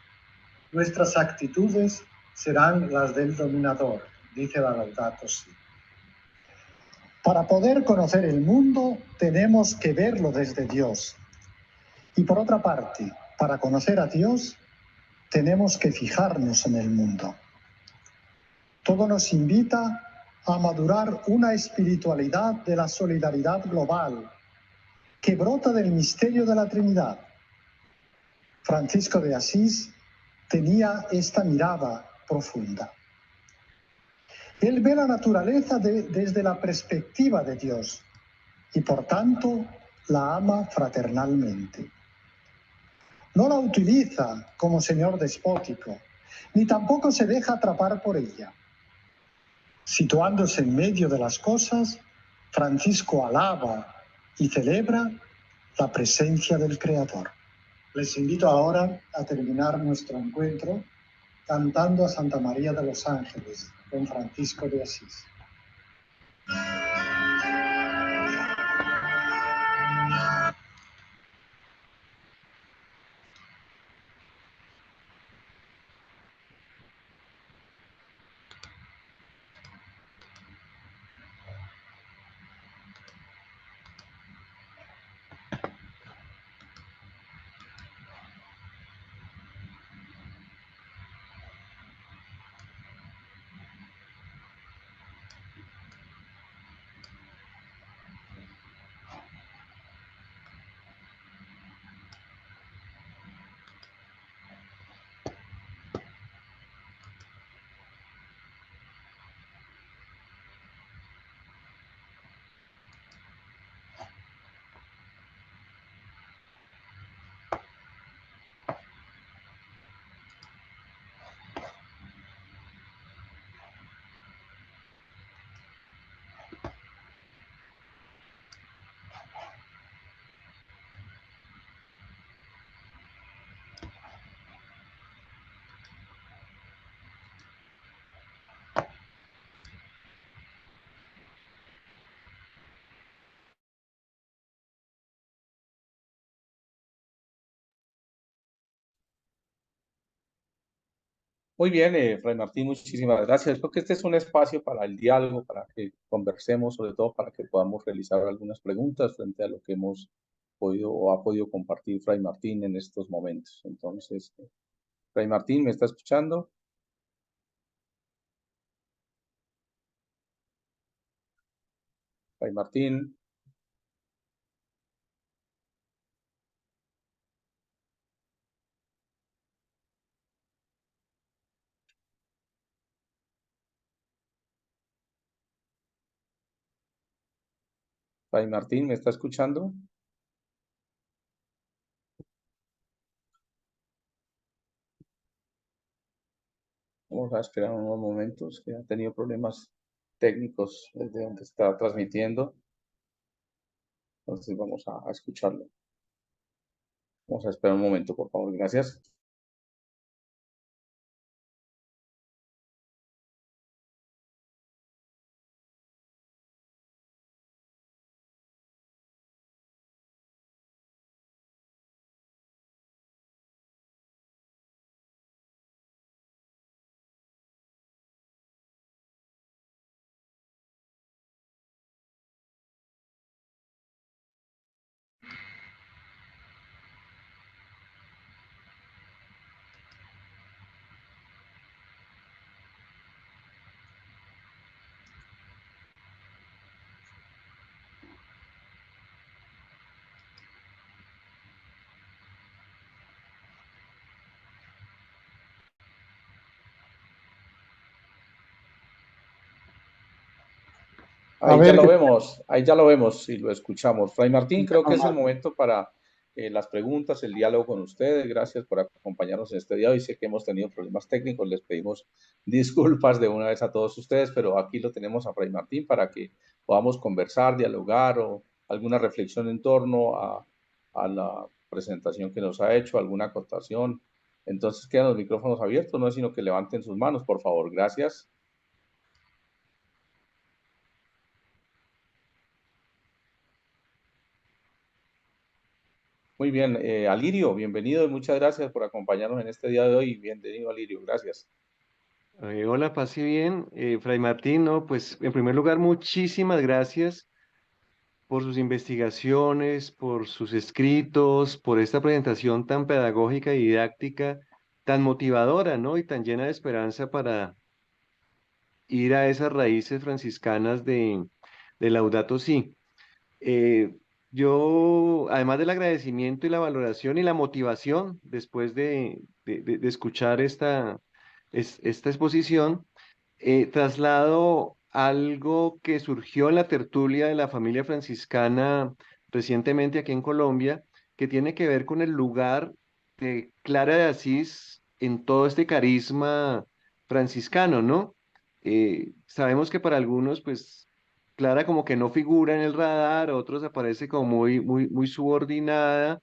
nuestras actitudes serán las del dominador, dice la Laudato Si. Para poder conocer el mundo, tenemos que verlo desde Dios. Y por otra parte, para conocer a Dios, tenemos que fijarnos en el mundo. Todo nos invita a madurar una espiritualidad de la solidaridad global que brota del misterio de la Trinidad. Francisco de Asís tenía esta mirada profunda. Él ve la naturaleza desde la perspectiva de Dios y por tanto la ama fraternalmente. No la utiliza como señor despótico, ni tampoco se deja atrapar por ella. Situándose en medio de las cosas, Francisco alaba y celebra la presencia del Creador. Les invito ahora a terminar nuestro encuentro cantando a Santa María de los Ángeles con Francisco de Asís. Muy bien, Fray Martín, muchísimas gracias. Creo que este es un espacio para el diálogo, para que conversemos, sobre todo para que podamos realizar algunas preguntas frente a lo que hemos podido o ha podido compartir Fray Martín en estos momentos. Entonces, Fray Martín, ¿me está escuchando? Fray Martín. Fray Martín, ¿me está escuchando? Vamos a esperar unos momentos, que ha tenido problemas técnicos desde donde está transmitiendo. Entonces vamos a escucharlo. Vamos a esperar un momento, por favor. Gracias. Ahí ya lo vemos y lo escuchamos. Fray Martín, creo que es el momento para las preguntas, el diálogo con ustedes. Gracias por acompañarnos en este día. Hoy sé que hemos tenido problemas técnicos, les pedimos disculpas de una vez a todos ustedes, pero aquí lo tenemos a Fray Martín para que podamos conversar, dialogar o alguna reflexión en torno a la presentación que nos ha hecho, alguna acotación. Entonces quedan los micrófonos abiertos, no es sino que levanten sus manos, por favor. Gracias. Muy bien, Alirio, bienvenido y muchas gracias por acompañarnos en este día de hoy. Bienvenido, Alirio, gracias. Hola, paz y bien. Fray Martín, no, pues en primer lugar, muchísimas gracias por sus investigaciones, por sus escritos, por esta presentación tan pedagógica y didáctica, tan motivadora, ¿no? Y tan llena de esperanza para ir a esas raíces franciscanas de Laudato Si. Eh, yo, además del agradecimiento y la valoración y la motivación después de escuchar esta exposición, traslado algo que surgió en la tertulia de la familia franciscana recientemente aquí en Colombia, que tiene que ver con el lugar de Clara de Asís en todo este carisma franciscano, ¿no? Sabemos que para algunos, pues, Clara como que no figura en el radar, otros aparece como muy subordinada,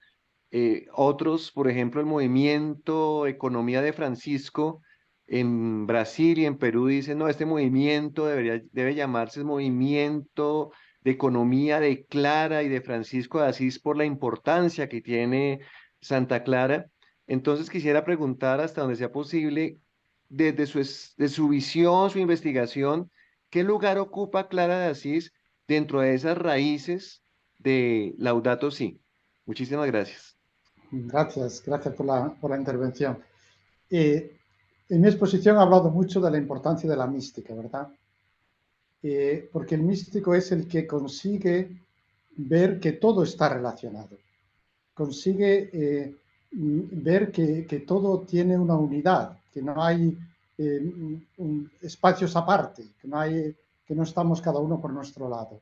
otros, por ejemplo, el movimiento Economía de Francisco en Brasil y en Perú dicen, no, este movimiento debe llamarse Movimiento de Economía de Clara y de Francisco de Asís por la importancia que tiene Santa Clara. Entonces quisiera preguntar hasta donde sea posible, desde de su visión, su investigación, ¿qué lugar ocupa Clara de Asís dentro de esas raíces de Laudato Si? Muchísimas gracias. Gracias por la intervención. En mi exposición he hablado mucho de la importancia de la mística, ¿verdad? Porque el místico es el que consigue ver que todo está relacionado, consigue ver que todo tiene una unidad, que no hay espacios aparte, que no estamos cada uno por nuestro lado.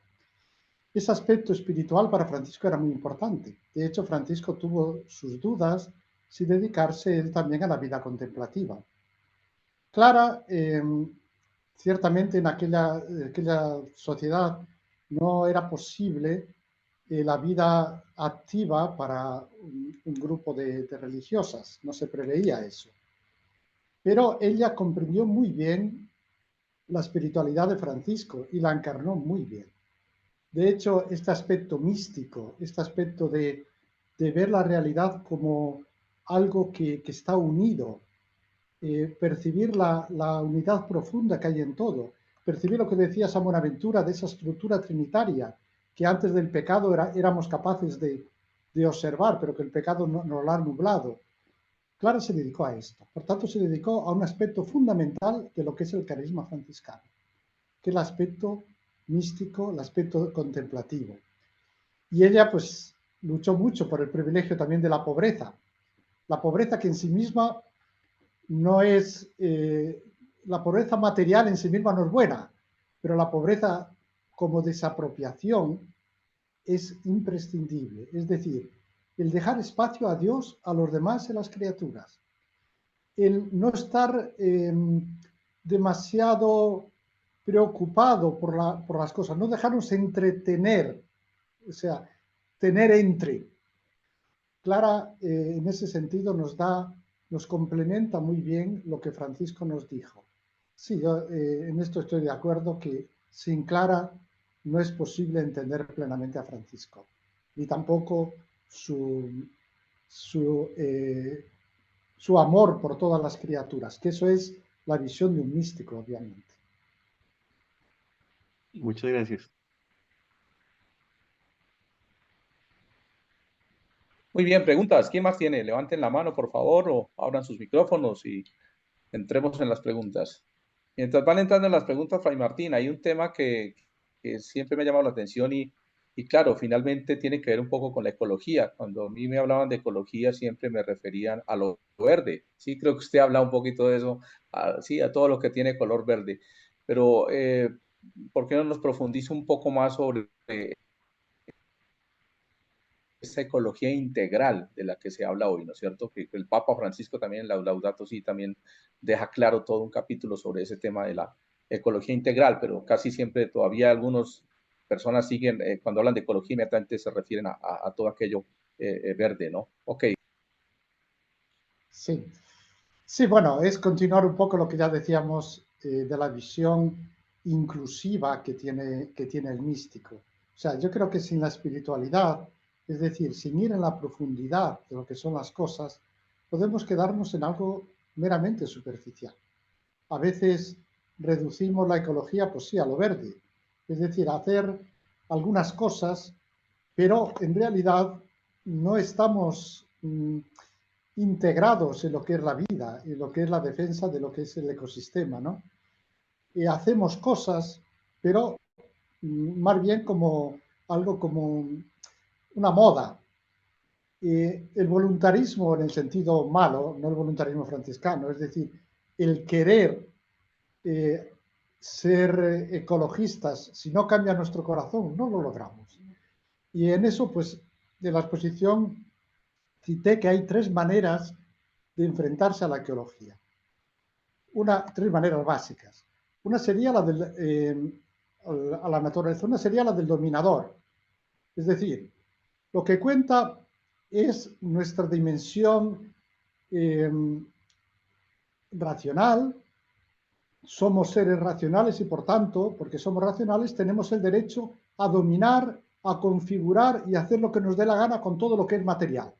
Ese aspecto espiritual para Francisco era muy importante. De hecho, Francisco tuvo sus dudas si dedicarse él también a la vida contemplativa. Clara, ciertamente en aquella sociedad no era posible la vida activa para un grupo de religiosas, no se preveía eso. Pero ella comprendió muy bien la espiritualidad de Francisco y la encarnó muy bien. De hecho, este aspecto místico, este aspecto de ver la realidad como algo que está unido percibir la unidad profunda que hay en todo, percibir lo que decía San Buenaventura de esa estructura trinitaria que antes del pecado éramos capaces de observar, pero que el pecado nos lo ha nublado. Clara se dedicó a esto, por tanto se dedicó a un aspecto fundamental de lo que es el carisma franciscano, que es el aspecto místico, el aspecto contemplativo. Y ella pues luchó mucho por el privilegio también de la pobreza que en sí misma no es, la pobreza material en sí misma no es buena, pero la pobreza como desapropiación es imprescindible. Es decir, el dejar espacio a Dios, a los demás y a las criaturas. El no estar demasiado preocupado por las cosas, no dejarnos entretener, o sea, tener entre. Clara, en ese sentido, nos complementa muy bien lo que Francisco nos dijo. Sí, yo en esto estoy de acuerdo que sin Clara no es posible entender plenamente a Francisco, ni tampoco su amor por todas las criaturas, que eso es la visión de un místico, obviamente. Muchas gracias. Muy bien, preguntas. ¿Quién más tiene? Levanten la mano, por favor, o abran sus micrófonos y entremos en las preguntas. Mientras van entrando en las preguntas, Fray Martín, hay un tema que siempre me ha llamado la atención y claro, finalmente tiene que ver un poco con la ecología. Cuando a mí me hablaban de ecología, siempre me referían a lo verde. Sí, creo que usted habla un poquito de eso, sí, a todo lo que tiene color verde. Pero, ¿por qué no nos profundiza un poco más sobre esa ecología integral de la que se habla hoy, ¿no es cierto? Que el Papa Francisco también, en Laudato Si, también deja claro todo un capítulo sobre ese tema de la ecología integral, pero casi siempre todavía algunas personas siguen, cuando hablan de ecología, inmediatamente se refieren a todo aquello verde, ¿no? Ok. Sí. Sí, bueno, es continuar un poco lo que ya decíamos de la visión inclusiva que tiene el místico. O sea, yo creo que sin la espiritualidad, es decir, sin ir en la profundidad de lo que son las cosas, podemos quedarnos en algo meramente superficial. A veces reducimos la ecología, pues sí, a lo verde, es decir, a hacer algunas cosas, pero en realidad no estamos integrados en lo que es la vida, en lo que es la defensa de lo que es el ecosistema, ¿no? Y hacemos cosas, pero más bien como algo como una moda. El voluntarismo en el sentido malo, no el voluntarismo franciscano, es decir, el querer ser ecologistas, si no cambia nuestro corazón, no lo logramos. Y en eso, pues, de la exposición cité que hay tres maneras de enfrentarse a la ecología. Tres maneras básicas. Una sería la a la naturaleza, una sería la del dominador. Es decir, lo que cuenta es nuestra dimensión racional. Somos seres racionales y por tanto, porque somos racionales, tenemos el derecho a dominar, a configurar y hacer lo que nos dé la gana con todo lo que es material.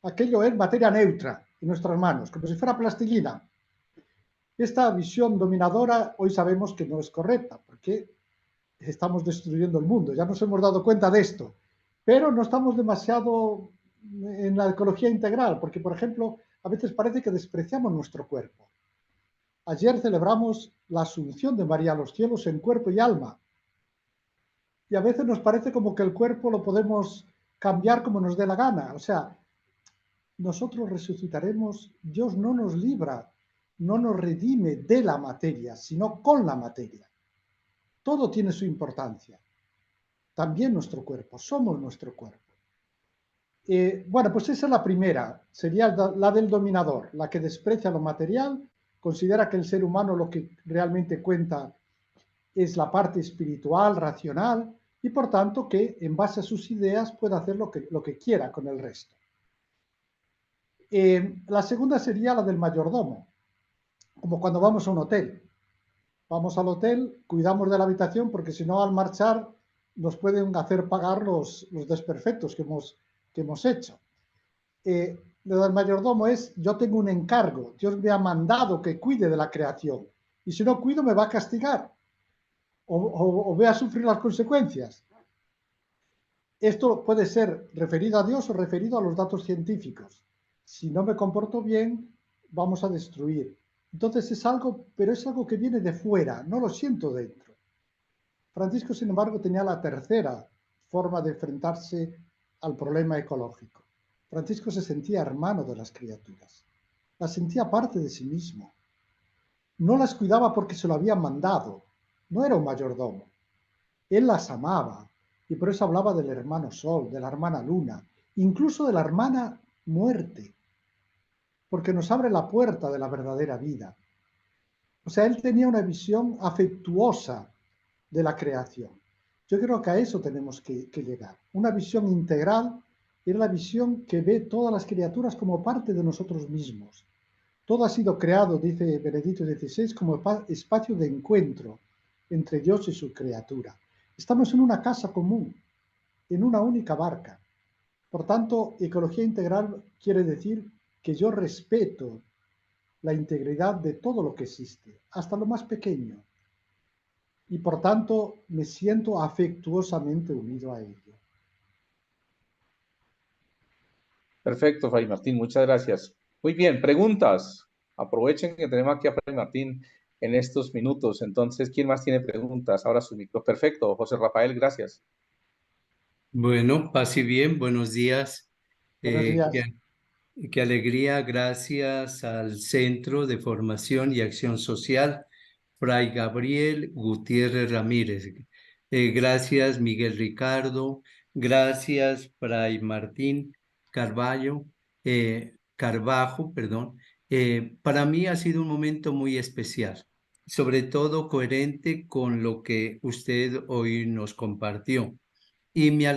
Aquello es materia neutra en nuestras manos, como si fuera plastilina. Esta visión dominadora hoy sabemos que no es correcta, porque estamos destruyendo el mundo, ya nos hemos dado cuenta de esto, pero no estamos demasiado en la ecología integral, porque, por ejemplo, a veces parece que despreciamos nuestro cuerpo. Ayer celebramos la asunción de María a los cielos en cuerpo y alma, y a veces nos parece como que el cuerpo lo podemos cambiar como nos dé la gana, o sea, nosotros resucitaremos, Dios no nos libra, no nos redime de la materia, sino con la materia. Todo tiene su importancia. También nuestro cuerpo, somos nuestro cuerpo. Bueno, pues esa es la primera, sería la del dominador, la que desprecia lo material, considera que el ser humano lo que realmente cuenta es la parte espiritual, racional, y por tanto que en base a sus ideas puede hacer lo que quiera con el resto. La segunda sería la del mayordomo, como cuando vamos a un hotel. Vamos al hotel, cuidamos de la habitación porque si no al marchar nos pueden hacer pagar los desperfectos que hemos hecho. lo del mayordomo es, yo tengo un encargo, Dios me ha mandado que cuide de la creación, y si no cuido me va a castigar, o voy a sufrir las consecuencias. Esto puede ser referido a Dios o referido a los datos científicos. Si no me comporto bien, vamos a destruir. Entonces es algo, pero es algo que viene de fuera, no lo siento dentro. Francisco, sin embargo, tenía la tercera forma de enfrentarse al problema ecológico. Francisco se sentía hermano de las criaturas, las sentía parte de sí mismo. No las cuidaba porque se lo habían mandado, no era un mayordomo. Él las amaba y por eso hablaba del hermano Sol, de la hermana Luna, incluso de la hermana Muerte, porque nos abre la puerta de la verdadera vida. O sea, él tenía una visión afectuosa de la creación. Yo creo que a eso tenemos que llegar. Una visión integral es la visión que ve todas las criaturas como parte de nosotros mismos. Todo ha sido creado, dice Benedicto XVI, como espacio de encuentro entre Dios y su criatura. Estamos en una casa común, en una única barca. Por tanto, ecología integral quiere decir que yo respeto la integridad de todo lo que existe, hasta lo más pequeño, y por tanto me siento afectuosamente unido a ello. Perfecto, Fray Martín, muchas gracias. Muy bien, preguntas. Aprovechen que tenemos aquí a Fray Martín en estos minutos. Entonces, ¿quién más tiene preguntas? Ahora su micro. Perfecto, José Rafael, gracias. Bueno, paz y bien, buenos días. Buenos días. Qué alegría, gracias al Centro de Formación y Acción Social, Fray Gabriel Gutiérrez Ramírez. Gracias, Miguel Ricardo. Gracias, Fray Martín Carvajo, perdón. Para mí ha sido un momento muy especial, sobre todo coherente con lo que usted hoy nos compartió. Y me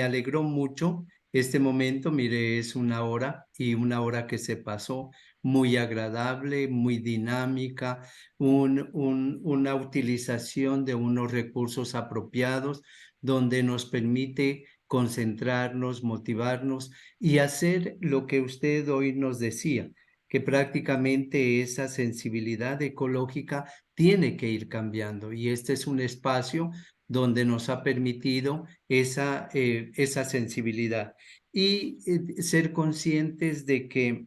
alegró mucho este momento. Mire, es una hora y una hora que se pasó muy agradable, muy dinámica, una utilización de unos recursos apropiados donde nos permite concentrarnos, motivarnos y hacer lo que usted hoy nos decía, que prácticamente esa sensibilidad ecológica tiene que ir cambiando, y este es un espacio donde nos ha permitido esa sensibilidad y ser conscientes de que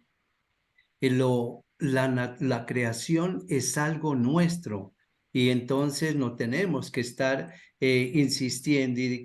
la creación es algo nuestro, y entonces no tenemos que estar insistiendo y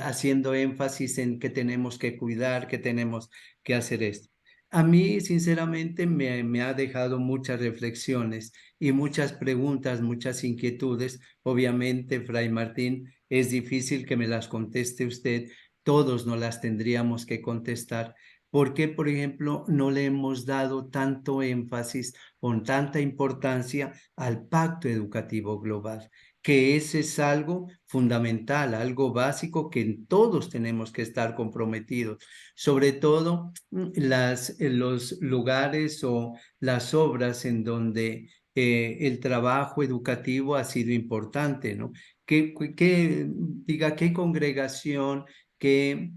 haciendo énfasis en que tenemos que cuidar, que tenemos que hacer esto. A mí, sinceramente, me ha dejado muchas reflexiones y muchas preguntas, muchas inquietudes. Obviamente, Fray Martín, es difícil que me las conteste usted, todos no las tendríamos que contestar. ¿Por qué, por ejemplo, no le hemos dado tanto énfasis o tanta importancia al Pacto Educativo Global? Que ese es algo fundamental, algo básico que todos tenemos que estar comprometidos. Sobre todo los lugares o las obras en donde el trabajo educativo ha sido importante, ¿no? Diga, qué congregación, qué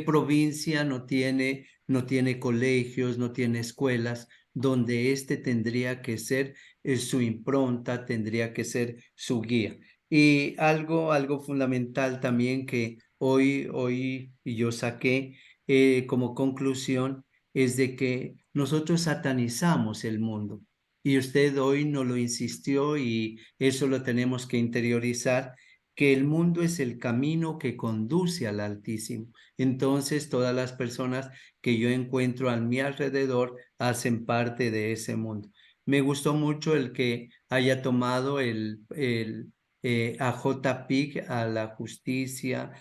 provincia no tiene colegios, no tiene escuelas, donde este tendría que ser su impronta, tendría que ser su guía. Y algo fundamental también que hoy yo saqué como conclusión es de que nosotros satanizamos el mundo. Y usted hoy nos lo insistió, y eso lo tenemos que interiorizar, que el mundo es el camino que conduce al Altísimo. Entonces, todas las personas que yo encuentro a mi alrededor hacen parte de ese mundo. Me gustó mucho el que haya tomado a J.P.G., a la justicia,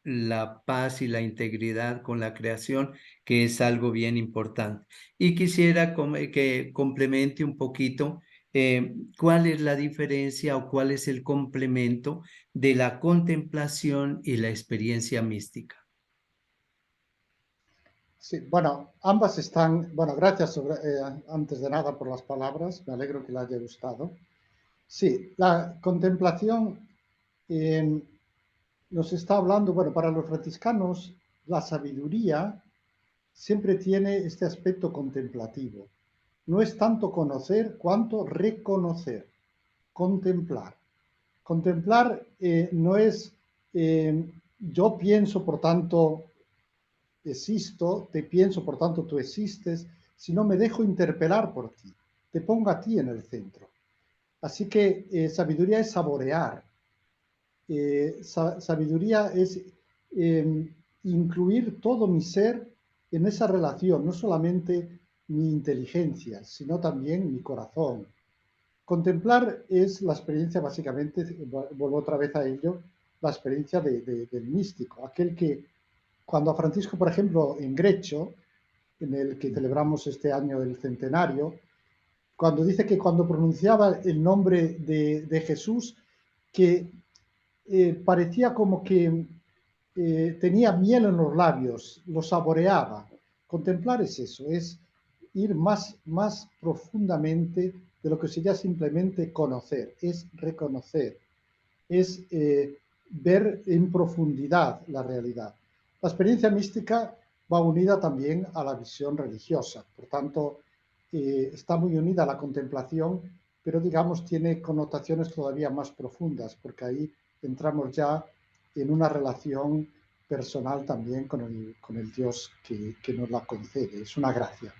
la paz y la integridad con la creación, que es algo bien importante. Y quisiera que complemente un poquito cuál es la diferencia o cuál es el complemento de la contemplación y la experiencia mística. Sí, bueno, ambas están, bueno, gracias antes de nada por las palabras, me alegro que le haya gustado. Sí, la contemplación nos está hablando, bueno, para los franciscanos la sabiduría siempre tiene este aspecto contemplativo. No es tanto conocer cuanto reconocer, contemplar. Contemplar no es yo pienso, por tanto existo, te pienso, por tanto tú existes, sino me dejo interpelar por ti, te pongo a ti en el centro. Así que sabiduría es saborear, sabiduría es incluir todo mi ser en esa relación, no solamente mi inteligencia, sino también mi corazón. Contemplar es la experiencia, básicamente, vuelvo otra vez a ello, la experiencia del místico, aquel que, cuando a Francisco, por ejemplo, en Grecho, en el que celebramos este año el centenario, cuando dice que cuando pronunciaba el nombre de Jesús, que parecía como que tenía miel en los labios, lo saboreaba. Contemplar es eso, es ir más profundamente de lo que sería simplemente conocer, es reconocer, es ver en profundidad la realidad. La experiencia mística va unida también a la visión religiosa, por tanto, está muy unida a la contemplación, pero digamos tiene connotaciones todavía más profundas, porque ahí entramos ya en una relación personal también con el Dios que nos la concede, es una gracia.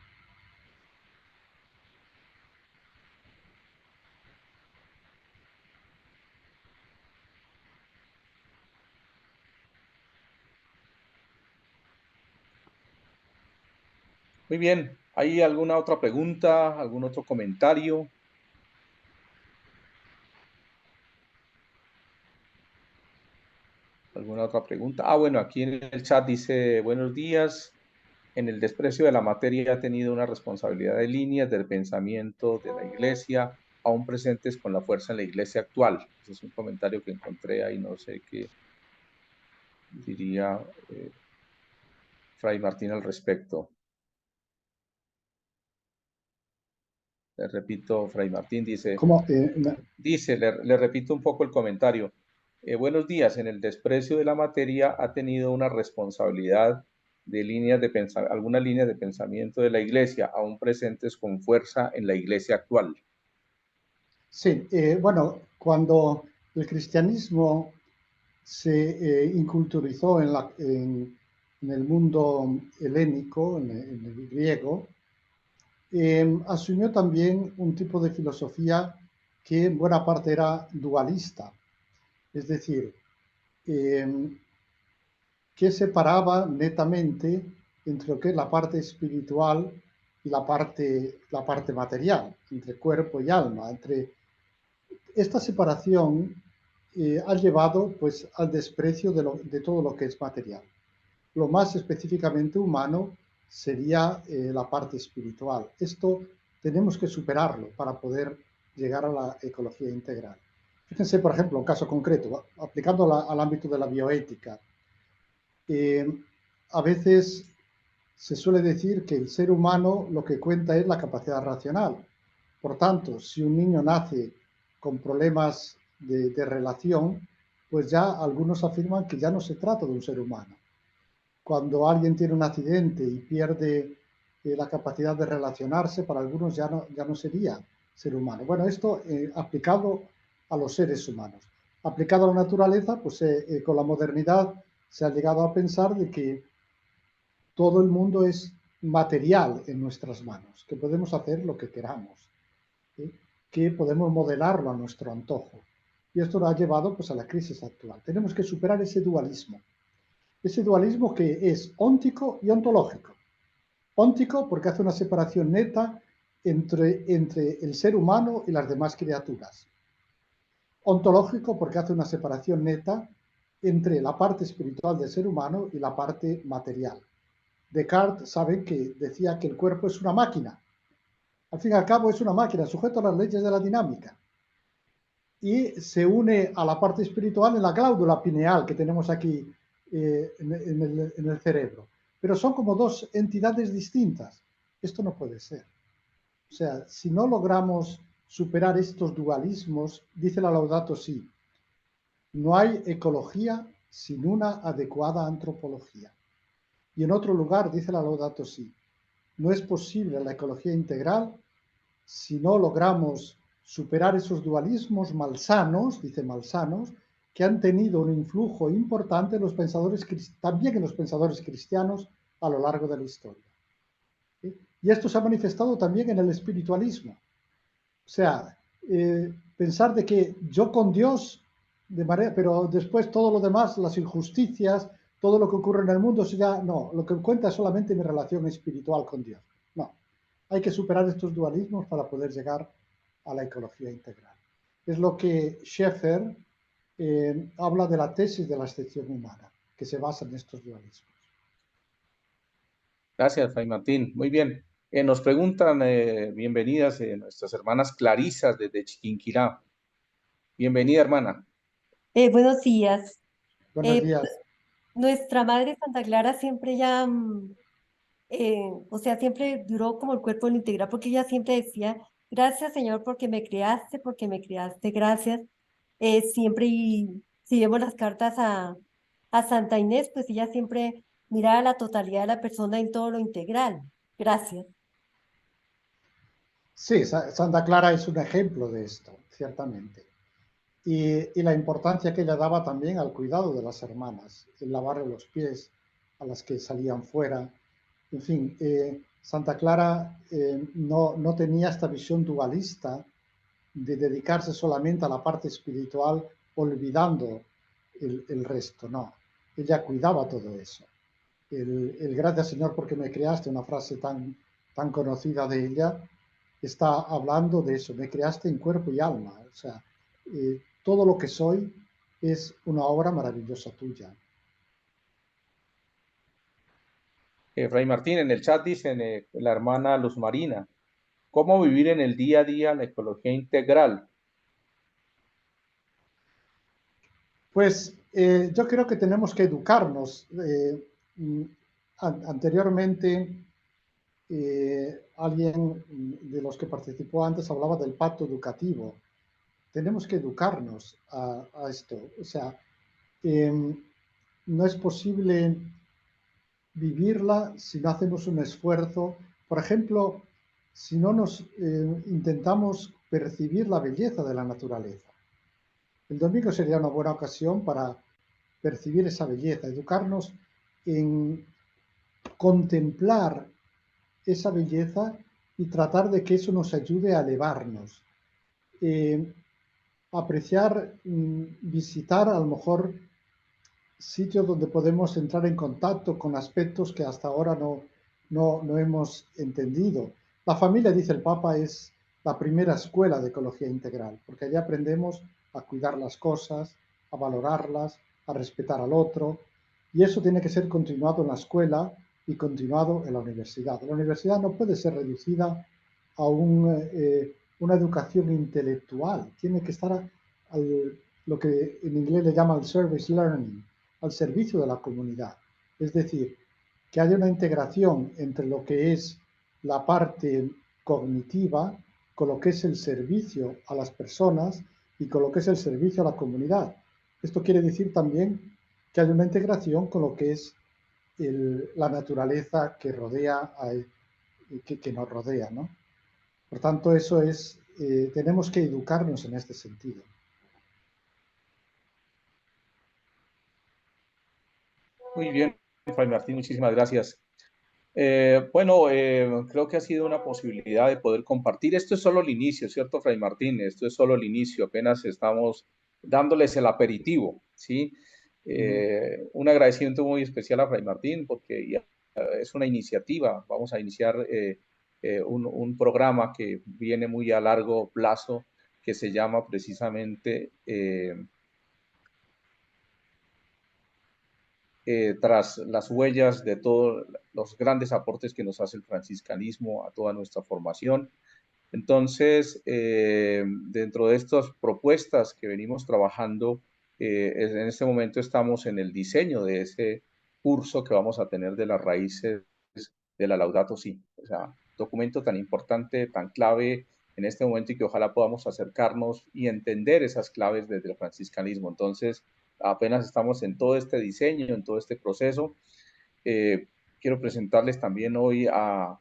Muy bien, ¿hay alguna otra pregunta, algún otro comentario? ¿Alguna otra pregunta? Ah, bueno, aquí en el chat dice, buenos días. En el desprecio de la materia ha tenido una responsabilidad de líneas del pensamiento de la Iglesia, aún presentes con la fuerza en la Iglesia actual. Ese es un comentario que encontré ahí, no sé qué diría Fray Martín al respecto. Le repito, Fray Martín dice, le repito un poco el comentario. Buenos días, en el desprecio de la materia ha tenido una responsabilidad de algunas líneas de pensamiento de la Iglesia, aún presentes con fuerza en la Iglesia actual. Sí, bueno, cuando el cristianismo se inculturizó en el mundo helénico, en el griego, asumió también un tipo de filosofía que en buena parte era dualista, es decir, que separaba netamente entre lo que es la parte espiritual y la parte material, entre cuerpo y alma. Esta separación ha llevado pues, al desprecio de todo lo que es material. Lo más específicamente humano sería la parte espiritual. Esto tenemos que superarlo para poder llegar a la ecología integral. Fíjense, por ejemplo, un caso concreto, aplicando al ámbito de la bioética. A veces se suele decir que el ser humano lo que cuenta es la capacidad racional. Por tanto, si un niño nace con problemas de relación, pues ya algunos afirman que ya no se trata de un ser humano. Cuando alguien tiene un accidente y pierde la capacidad de relacionarse, para algunos ya no sería ser humano. Bueno, esto aplicado a los seres humanos. Aplicado a la naturaleza, pues con la modernidad se ha llegado a pensar de que todo el mundo es material en nuestras manos, que podemos hacer lo que queramos, ¿sí? Que podemos modelarlo a nuestro antojo. Y esto lo ha llevado pues, a la crisis actual. Tenemos que superar ese dualismo que es óntico y ontológico. Óntico porque hace una separación neta entre el ser humano y las demás criaturas. Ontológico porque hace una separación neta entre la parte espiritual del ser humano y la parte material. Descartes, saben que decía que el cuerpo es una máquina. Al fin y al cabo es una máquina, sujeto a las leyes de la dinámica. Y se une a la parte espiritual en la glándula pineal que tenemos aquí en el cerebro. Pero son como dos entidades distintas. Esto no puede ser. O sea, si no logramos superar estos dualismos, dice la Laudato Si, no hay ecología sin una adecuada antropología. Y en otro lugar dice la Laudato Si, no es posible la ecología integral si no logramos superar esos dualismos malsanos, dice malsanos, que han tenido un influjo importante en los pensadores, también en los pensadores cristianos a lo largo de la historia. ¿Sí? Y esto se ha manifestado también en el espiritualismo. O sea, pensar de que yo con Dios, pero después todo lo demás, las injusticias, todo lo que ocurre en el mundo, eso ya no, lo que cuenta es solamente mi relación espiritual con Dios. No, hay que superar estos dualismos para poder llegar a la ecología integral. Es lo que Schaeffer habla de la tesis de la excepción humana, que se basa en estos dualismos. Gracias, Fray Martín. Muy bien. Nos preguntan, bienvenidas nuestras hermanas Clarisas desde Chiquinquirá. Bienvenida, hermana. Buenos días. Buenos días. Nuestra Madre Santa Clara siempre ya, o sea, siempre duró como el cuerpo lo integral, porque ella siempre decía, gracias Señor porque me creaste, gracias. Siempre, y si vemos las cartas a Santa Inés, pues ella siempre miraba la totalidad de la persona en todo lo integral. Gracias. Sí, Santa Clara es un ejemplo de esto, ciertamente. Y la importancia que ella daba también al cuidado de las hermanas, el lavarle los pies a las que salían fuera. En fin, Santa Clara no tenía esta visión dualista de dedicarse solamente a la parte espiritual, olvidando el resto, no. Ella cuidaba todo eso. El gracias Señor porque me creaste, una frase tan conocida de ella, está hablando de eso, me creaste en cuerpo y alma, o sea, todo lo que soy es una obra maravillosa tuya. Fray Martín, en el chat dicen la hermana Luz Marina, ¿cómo vivir en el día a día la ecología integral? Pues yo creo que tenemos que educarnos. Anteriormente, alguien de los que participó antes hablaba del pacto educativo. Tenemos que educarnos a esto. O sea, no es posible vivirla si no hacemos un esfuerzo. Por ejemplo, si no nos intentamos percibir la belleza de la naturaleza. El domingo sería una buena ocasión para percibir esa belleza, educarnos en contemplar esa belleza y tratar de que eso nos ayude a elevarnos. Apreciar, visitar a lo mejor sitios donde podemos entrar en contacto con aspectos que hasta ahora no hemos entendido. La familia, dice el Papa, es la primera escuela de ecología integral, porque allí aprendemos a cuidar las cosas, a valorarlas, a respetar al otro, y eso tiene que ser continuado en la escuela y continuado en la universidad. La universidad no puede ser reducida a una educación intelectual, tiene que estar lo que en inglés le llaman service learning, al servicio de la comunidad. Es decir, que haya una integración entre lo que es la parte cognitiva con lo que es el servicio a las personas y con lo que es el servicio a la comunidad. Esto quiere decir también que hay una integración con lo que es la naturaleza que rodea, que nos rodea, ¿no? Por tanto, eso es, tenemos que educarnos en este sentido. Muy bien, Fray Martín, muchísimas gracias. Creo que ha sido una posibilidad de poder compartir. Esto es solo el inicio, ¿cierto, Fray Martín? Esto es solo el inicio, apenas estamos dándoles el aperitivo, ¿sí? Un agradecimiento muy especial a Fray Martín porque ya es una iniciativa. Vamos a iniciar un programa que viene muy a largo plazo que se llama precisamente tras las huellas de todos los grandes aportes que nos hace el franciscanismo a toda nuestra formación. Entonces, dentro de estas propuestas que venimos trabajando, en este momento estamos en el diseño de ese curso que vamos a tener de las raíces de la Laudato Si. O sea, documento tan importante, tan clave en este momento y que ojalá podamos acercarnos y entender esas claves desde el franciscanismo. Entonces, apenas estamos en todo este diseño, en todo este proceso. Quiero presentarles también hoy a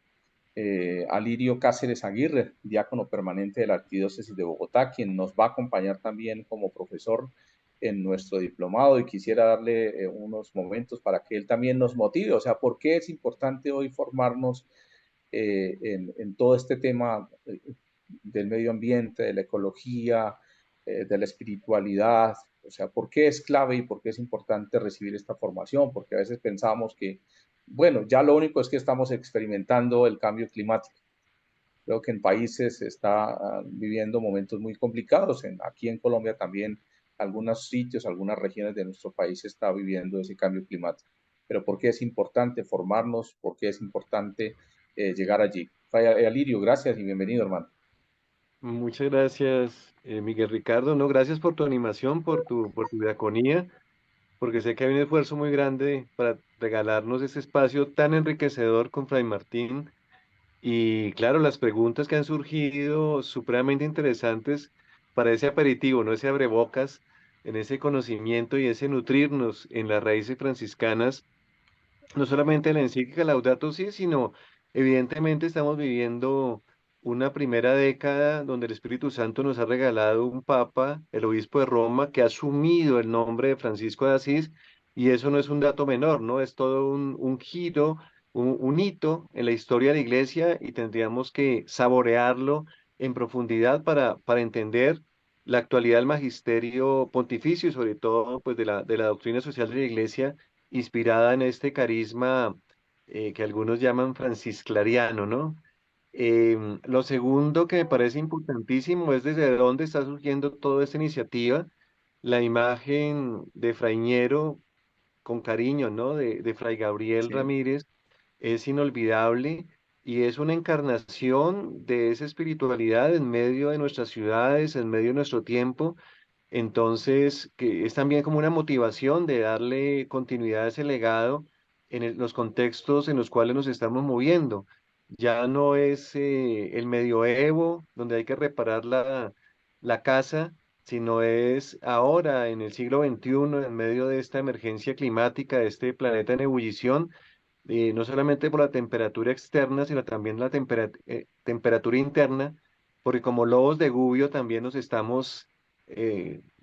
Lirio Cáceres Aguirre, diácono permanente de la Arquidiócesis de Bogotá, quien nos va a acompañar también como profesor en nuestro diplomado, y quisiera darle unos momentos para que él también nos motive, o sea, ¿por qué es importante hoy formarnos en todo este tema del medio ambiente, de la ecología, de la espiritualidad? O sea, ¿por qué es clave y por qué es importante recibir esta formación? Porque a veces pensamos que, bueno, ya lo único es que estamos experimentando el cambio climático. Creo que en países se está viviendo momentos muy complicados. Aquí en Colombia también algunos sitios, algunas regiones de nuestro país está viviendo ese cambio climático. Pero ¿por qué es importante formarnos? ¿Por qué es importante llegar allí? Fray Alirio, gracias y bienvenido, hermano. Muchas gracias, Miguel Ricardo. No, gracias por tu animación, por tu diaconía, porque sé que hay un esfuerzo muy grande para regalarnos este espacio tan enriquecedor con Fray Martín. Y claro, las preguntas que han surgido supremamente interesantes para ese aperitivo, ¿no? Ese abrebocas en ese conocimiento y ese nutrirnos en las raíces franciscanas, no solamente la encíclica Laudato Si, sino evidentemente estamos viviendo una primera década donde el Espíritu Santo nos ha regalado un papa, el obispo de Roma, que ha asumido el nombre de Francisco de Asís, y eso no es un dato menor, ¿no? Es todo un giro, un hito en la historia de la iglesia, y tendríamos que saborearlo en profundidad para entender la actualidad del magisterio pontificio y sobre todo pues de la doctrina social de la iglesia inspirada en este carisma que algunos llaman francisclariano, ¿no? Lo segundo que me parece importantísimo es desde dónde está surgiendo toda esta iniciativa. La imagen de Fraiñero con cariño, ¿no? De Fray Gabriel Sí. Ramírez es inolvidable y es una encarnación de esa espiritualidad en medio de nuestras ciudades, en medio de nuestro tiempo. Entonces, que es también como una motivación de darle continuidad a ese legado en los contextos en los cuales nos estamos moviendo. Ya no es el medioevo, donde hay que reparar la casa, sino es ahora, en el siglo XXI, en medio de esta emergencia climática, de este planeta en ebullición, no solamente por la temperatura externa, sino también la temperatura interna, porque como lobos de Gubbio también nos estamos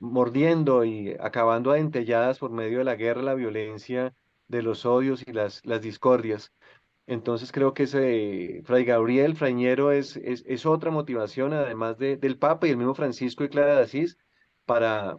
mordiendo y acabando a dentelladas por medio de la guerra, la violencia, de los odios y las discordias. Entonces creo que ese Fray Gabriel Frañero es otra motivación, además del Papa y el mismo Francisco y Clara de Asís, para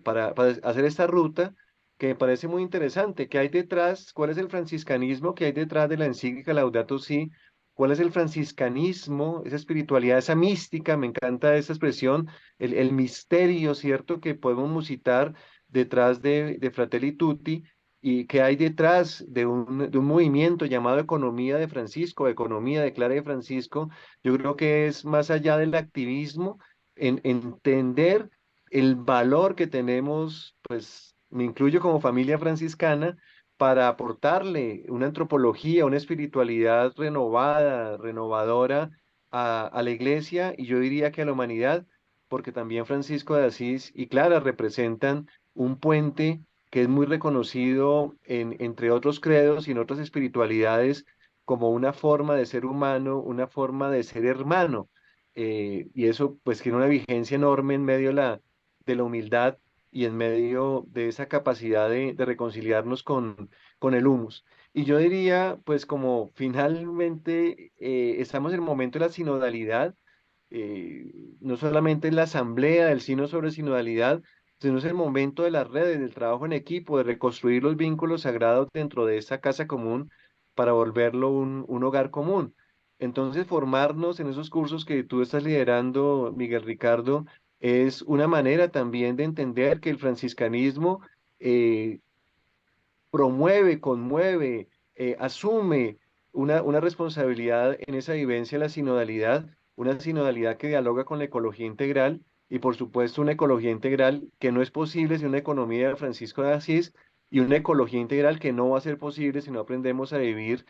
hacer esta ruta que me parece muy interesante. ¿Qué hay detrás? ¿Cuál es el franciscanismo que hay detrás de la encíclica Laudato Si? ¿Cuál es el franciscanismo, esa espiritualidad, esa mística? Me encanta esa expresión, el misterio, ¿cierto? Que podemos musitar detrás de Fratelli Tutti, y qué hay detrás de un movimiento llamado Economía de Francisco, Economía de Clara de Francisco. Yo creo que es más allá del activismo, en entender el valor que tenemos, pues me incluyo como familia franciscana, para aportarle una antropología, una espiritualidad renovada, renovadora a la iglesia, y yo diría que a la humanidad, porque también Francisco de Asís y Clara representan un puente que es muy reconocido entre otros credos y en otras espiritualidades como una forma de ser humano, una forma de ser hermano. Y eso pues tiene una vigencia enorme en medio de la humildad y en medio de esa capacidad de reconciliarnos con el humus. Y yo diría, pues como finalmente estamos en el momento de la sinodalidad, eh, no solamente en la asamblea del Sino sobre Sinodalidad, sino es el momento de las redes, del trabajo en equipo, de reconstruir los vínculos sagrados dentro de esta casa común para volverlo un hogar común. Entonces, formarnos en esos cursos que tú estás liderando, Miguel Ricardo, es una manera también de entender que el franciscanismo eh, promueve, conmueve, asume una responsabilidad en esa vivencia de la sinodalidad, una sinodalidad que dialoga con la ecología integral, y por supuesto una ecología integral que no es posible sin una economía de Francisco de Asís, y una ecología integral que no va a ser posible si no aprendemos a vivir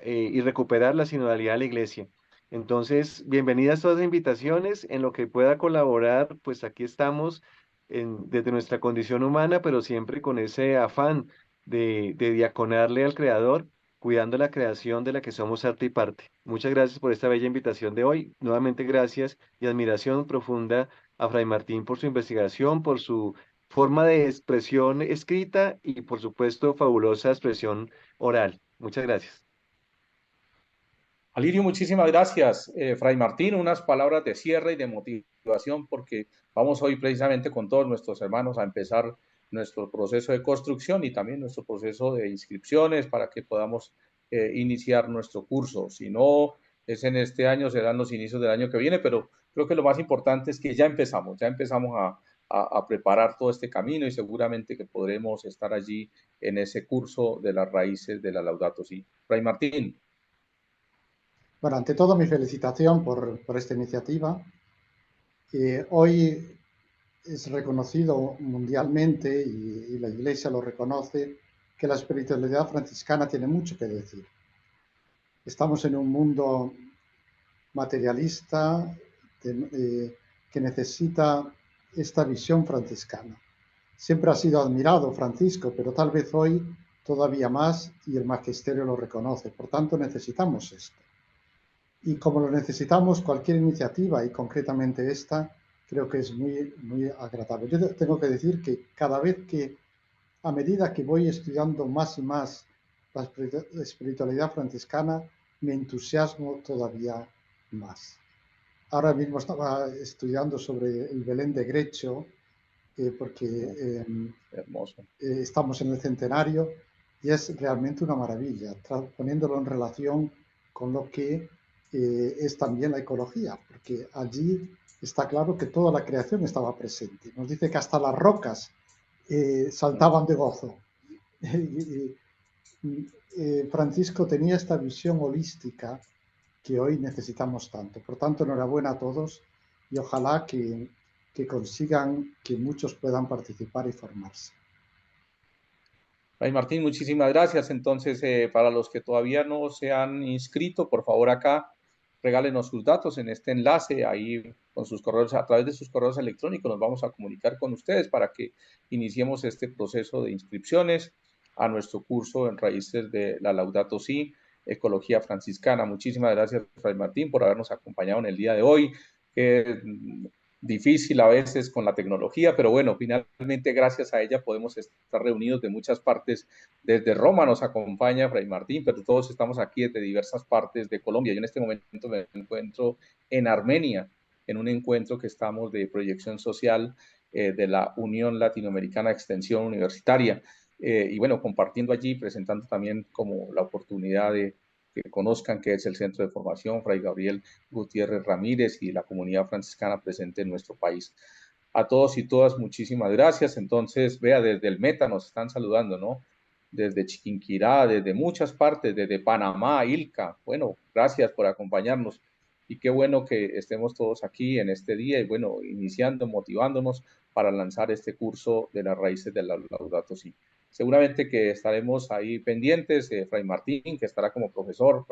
y recuperar la sinodalidad de la iglesia. Entonces, bienvenidas todas las invitaciones. En lo que pueda colaborar, pues aquí estamos desde nuestra condición humana, pero siempre con ese afán de diaconarle al Creador cuidando la creación de la que somos arte y parte. Muchas gracias por esta bella invitación de hoy. Nuevamente gracias y admiración profunda a Fray Martín por su investigación, por su forma de expresión escrita y por supuesto fabulosa expresión oral. Muchas gracias. Alirio, muchísimas gracias. Fray Martín, unas palabras de cierre y de motivación, porque vamos hoy precisamente con todos nuestros hermanos a empezar nuestro proceso de construcción y también nuestro proceso de inscripciones para que podamos iniciar nuestro curso. Si no es en este año, serán los inicios del año que viene, pero creo que lo más importante es que ya empezamos a preparar todo este camino y seguramente que podremos estar allí en ese curso de las raíces de la Laudato Si. Fray Martín. Bueno, ante todo mi felicitación por esta iniciativa. Hoy es reconocido mundialmente y la Iglesia lo reconoce que la espiritualidad franciscana tiene mucho que decir. Estamos en un mundo materialista que necesita esta visión franciscana. Siempre ha sido admirado Francisco, pero tal vez hoy todavía más y el magisterio lo reconoce. Por tanto, necesitamos esto. Y como lo necesitamos, cualquier iniciativa, y concretamente esta, creo que es muy agradable. Yo tengo que decir que cada vez que, a medida que voy estudiando más y más la espiritualidad franciscana, me entusiasmo todavía más. Ahora mismo estaba estudiando sobre el Belén de Grecho, porque hermoso. Estamos en el centenario y es realmente una maravilla, poniéndolo en relación con lo que es también la ecología, porque allí está claro que toda la creación estaba presente. Nos dice que hasta las rocas saltaban de gozo. Francisco tenía esta visión holística que hoy necesitamos tanto. Por tanto, enhorabuena a todos y ojalá que consigan que muchos puedan participar y formarse. Fray Martín, muchísimas gracias. Entonces, para los que todavía no se han inscrito, por favor acá regálenos sus datos en este enlace, ahí con sus correos, a través de sus correos electrónicos nos vamos a comunicar con ustedes para que iniciemos este proceso de inscripciones a nuestro curso en Raíces de la Laudato Si, Ecología Franciscana. Muchísimas gracias, Fray Martín, por habernos acompañado en el día de hoy. Difícil a veces con la tecnología, pero bueno, finalmente gracias a ella podemos estar reunidos de muchas partes. Desde Roma nos acompaña Fray Martín, pero todos estamos aquí desde diversas partes de Colombia. Yo en este momento me encuentro en Armenia, en un encuentro que estamos de proyección social de la Unión Latinoamericana de Extensión Universitaria. Y bueno, compartiendo allí, presentando también como la oportunidad de que conozcan qué es el Centro de Formación Fray Gabriel Gutiérrez Ramírez y la comunidad franciscana presente en nuestro país. A todos y todas, muchísimas gracias. Entonces, vea, desde el Meta nos están saludando, ¿no? Desde Chiquinquirá, desde muchas partes, desde Panamá, Ilca. Bueno, gracias por acompañarnos. Y qué bueno que estemos todos aquí en este día y bueno, iniciando, motivándonos para lanzar este curso de las raíces de la Laudato Si. Seguramente que estaremos ahí pendientes, Fray Martín, que estará como profesor,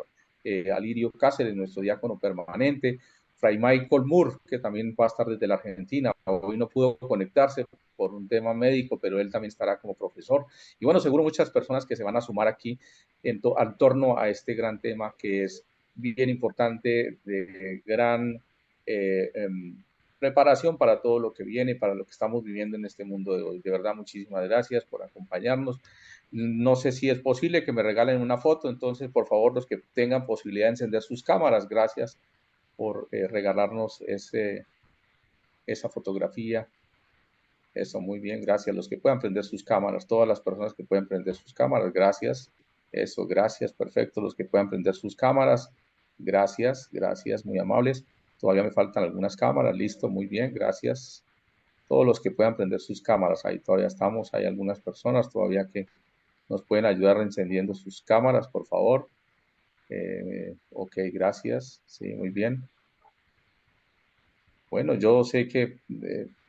Alirio Cáceres, nuestro diácono permanente, Fray Michael Moore, que también va a estar desde la Argentina. Hoy no pudo conectarse por un tema médico, pero él también estará como profesor. Y bueno, seguro muchas personas que se van a sumar aquí en torno a este gran tema que es bien importante, de gran preparación para todo lo que viene, para lo que estamos viviendo en este mundo de hoy. De verdad, muchísimas gracias por acompañarnos. No sé si es posible que me regalen una foto, entonces, por favor, los que tengan posibilidad de encender sus cámaras, gracias por regalarnos esa fotografía. Eso, muy bien, gracias. Los que puedan prender sus cámaras, todas las personas que pueden prender sus cámaras, gracias. Eso, gracias, perfecto. Los que puedan prender sus cámaras, gracias, gracias, muy amables. Todavía me faltan algunas cámaras, listo, muy bien, gracias. Todos los que puedan prender sus cámaras, ahí todavía estamos, hay algunas personas todavía que nos pueden ayudar encendiendo sus cámaras, por favor. Ok, gracias, sí, muy bien. Bueno, yo sé que,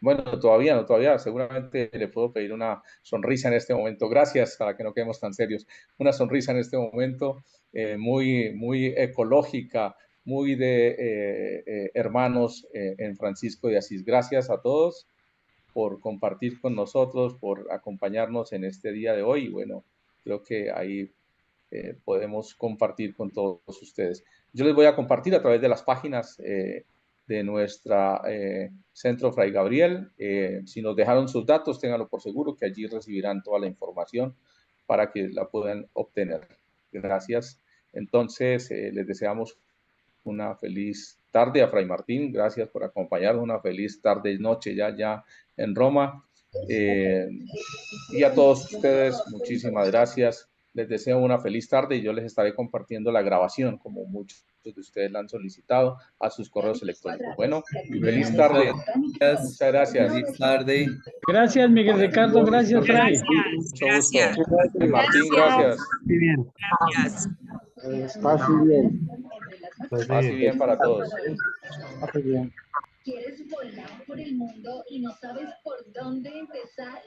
bueno, todavía no, todavía seguramente le puedo pedir una sonrisa en este momento. Gracias, para que no quedemos tan serios. Una sonrisa en este momento muy ecológica, muy de hermanos en Francisco de Asís. Gracias a todos por compartir con nosotros, por acompañarnos en este día de hoy. Y bueno, creo que ahí podemos compartir con todos ustedes. Yo les voy a compartir a través de las páginas de nuestra Centro Fray Gabriel. Si nos dejaron sus datos, ténganlo por seguro que allí recibirán toda la información para que la puedan obtener. Gracias. Entonces, les deseamos una feliz tarde a Fray Martín. Gracias por acompañarnos. Una feliz tarde y noche ya en Roma. Y a todos ustedes, muchísimas gracias. Les deseo una feliz tarde y yo les estaré compartiendo la grabación, como muchos de ustedes la han solicitado, a sus correos electrónicos. Bueno, feliz tarde. Muchas gracias. Feliz tarde. Gracias, Miguel Ricardo. Gracias, Fray. Mucho gusto. Martín, gracias. Muy bien. Gracias. Pase bien. Paz y bien para todos. Pase bien. ¿Quieres volar por el mundo y no sabes por dónde empezar?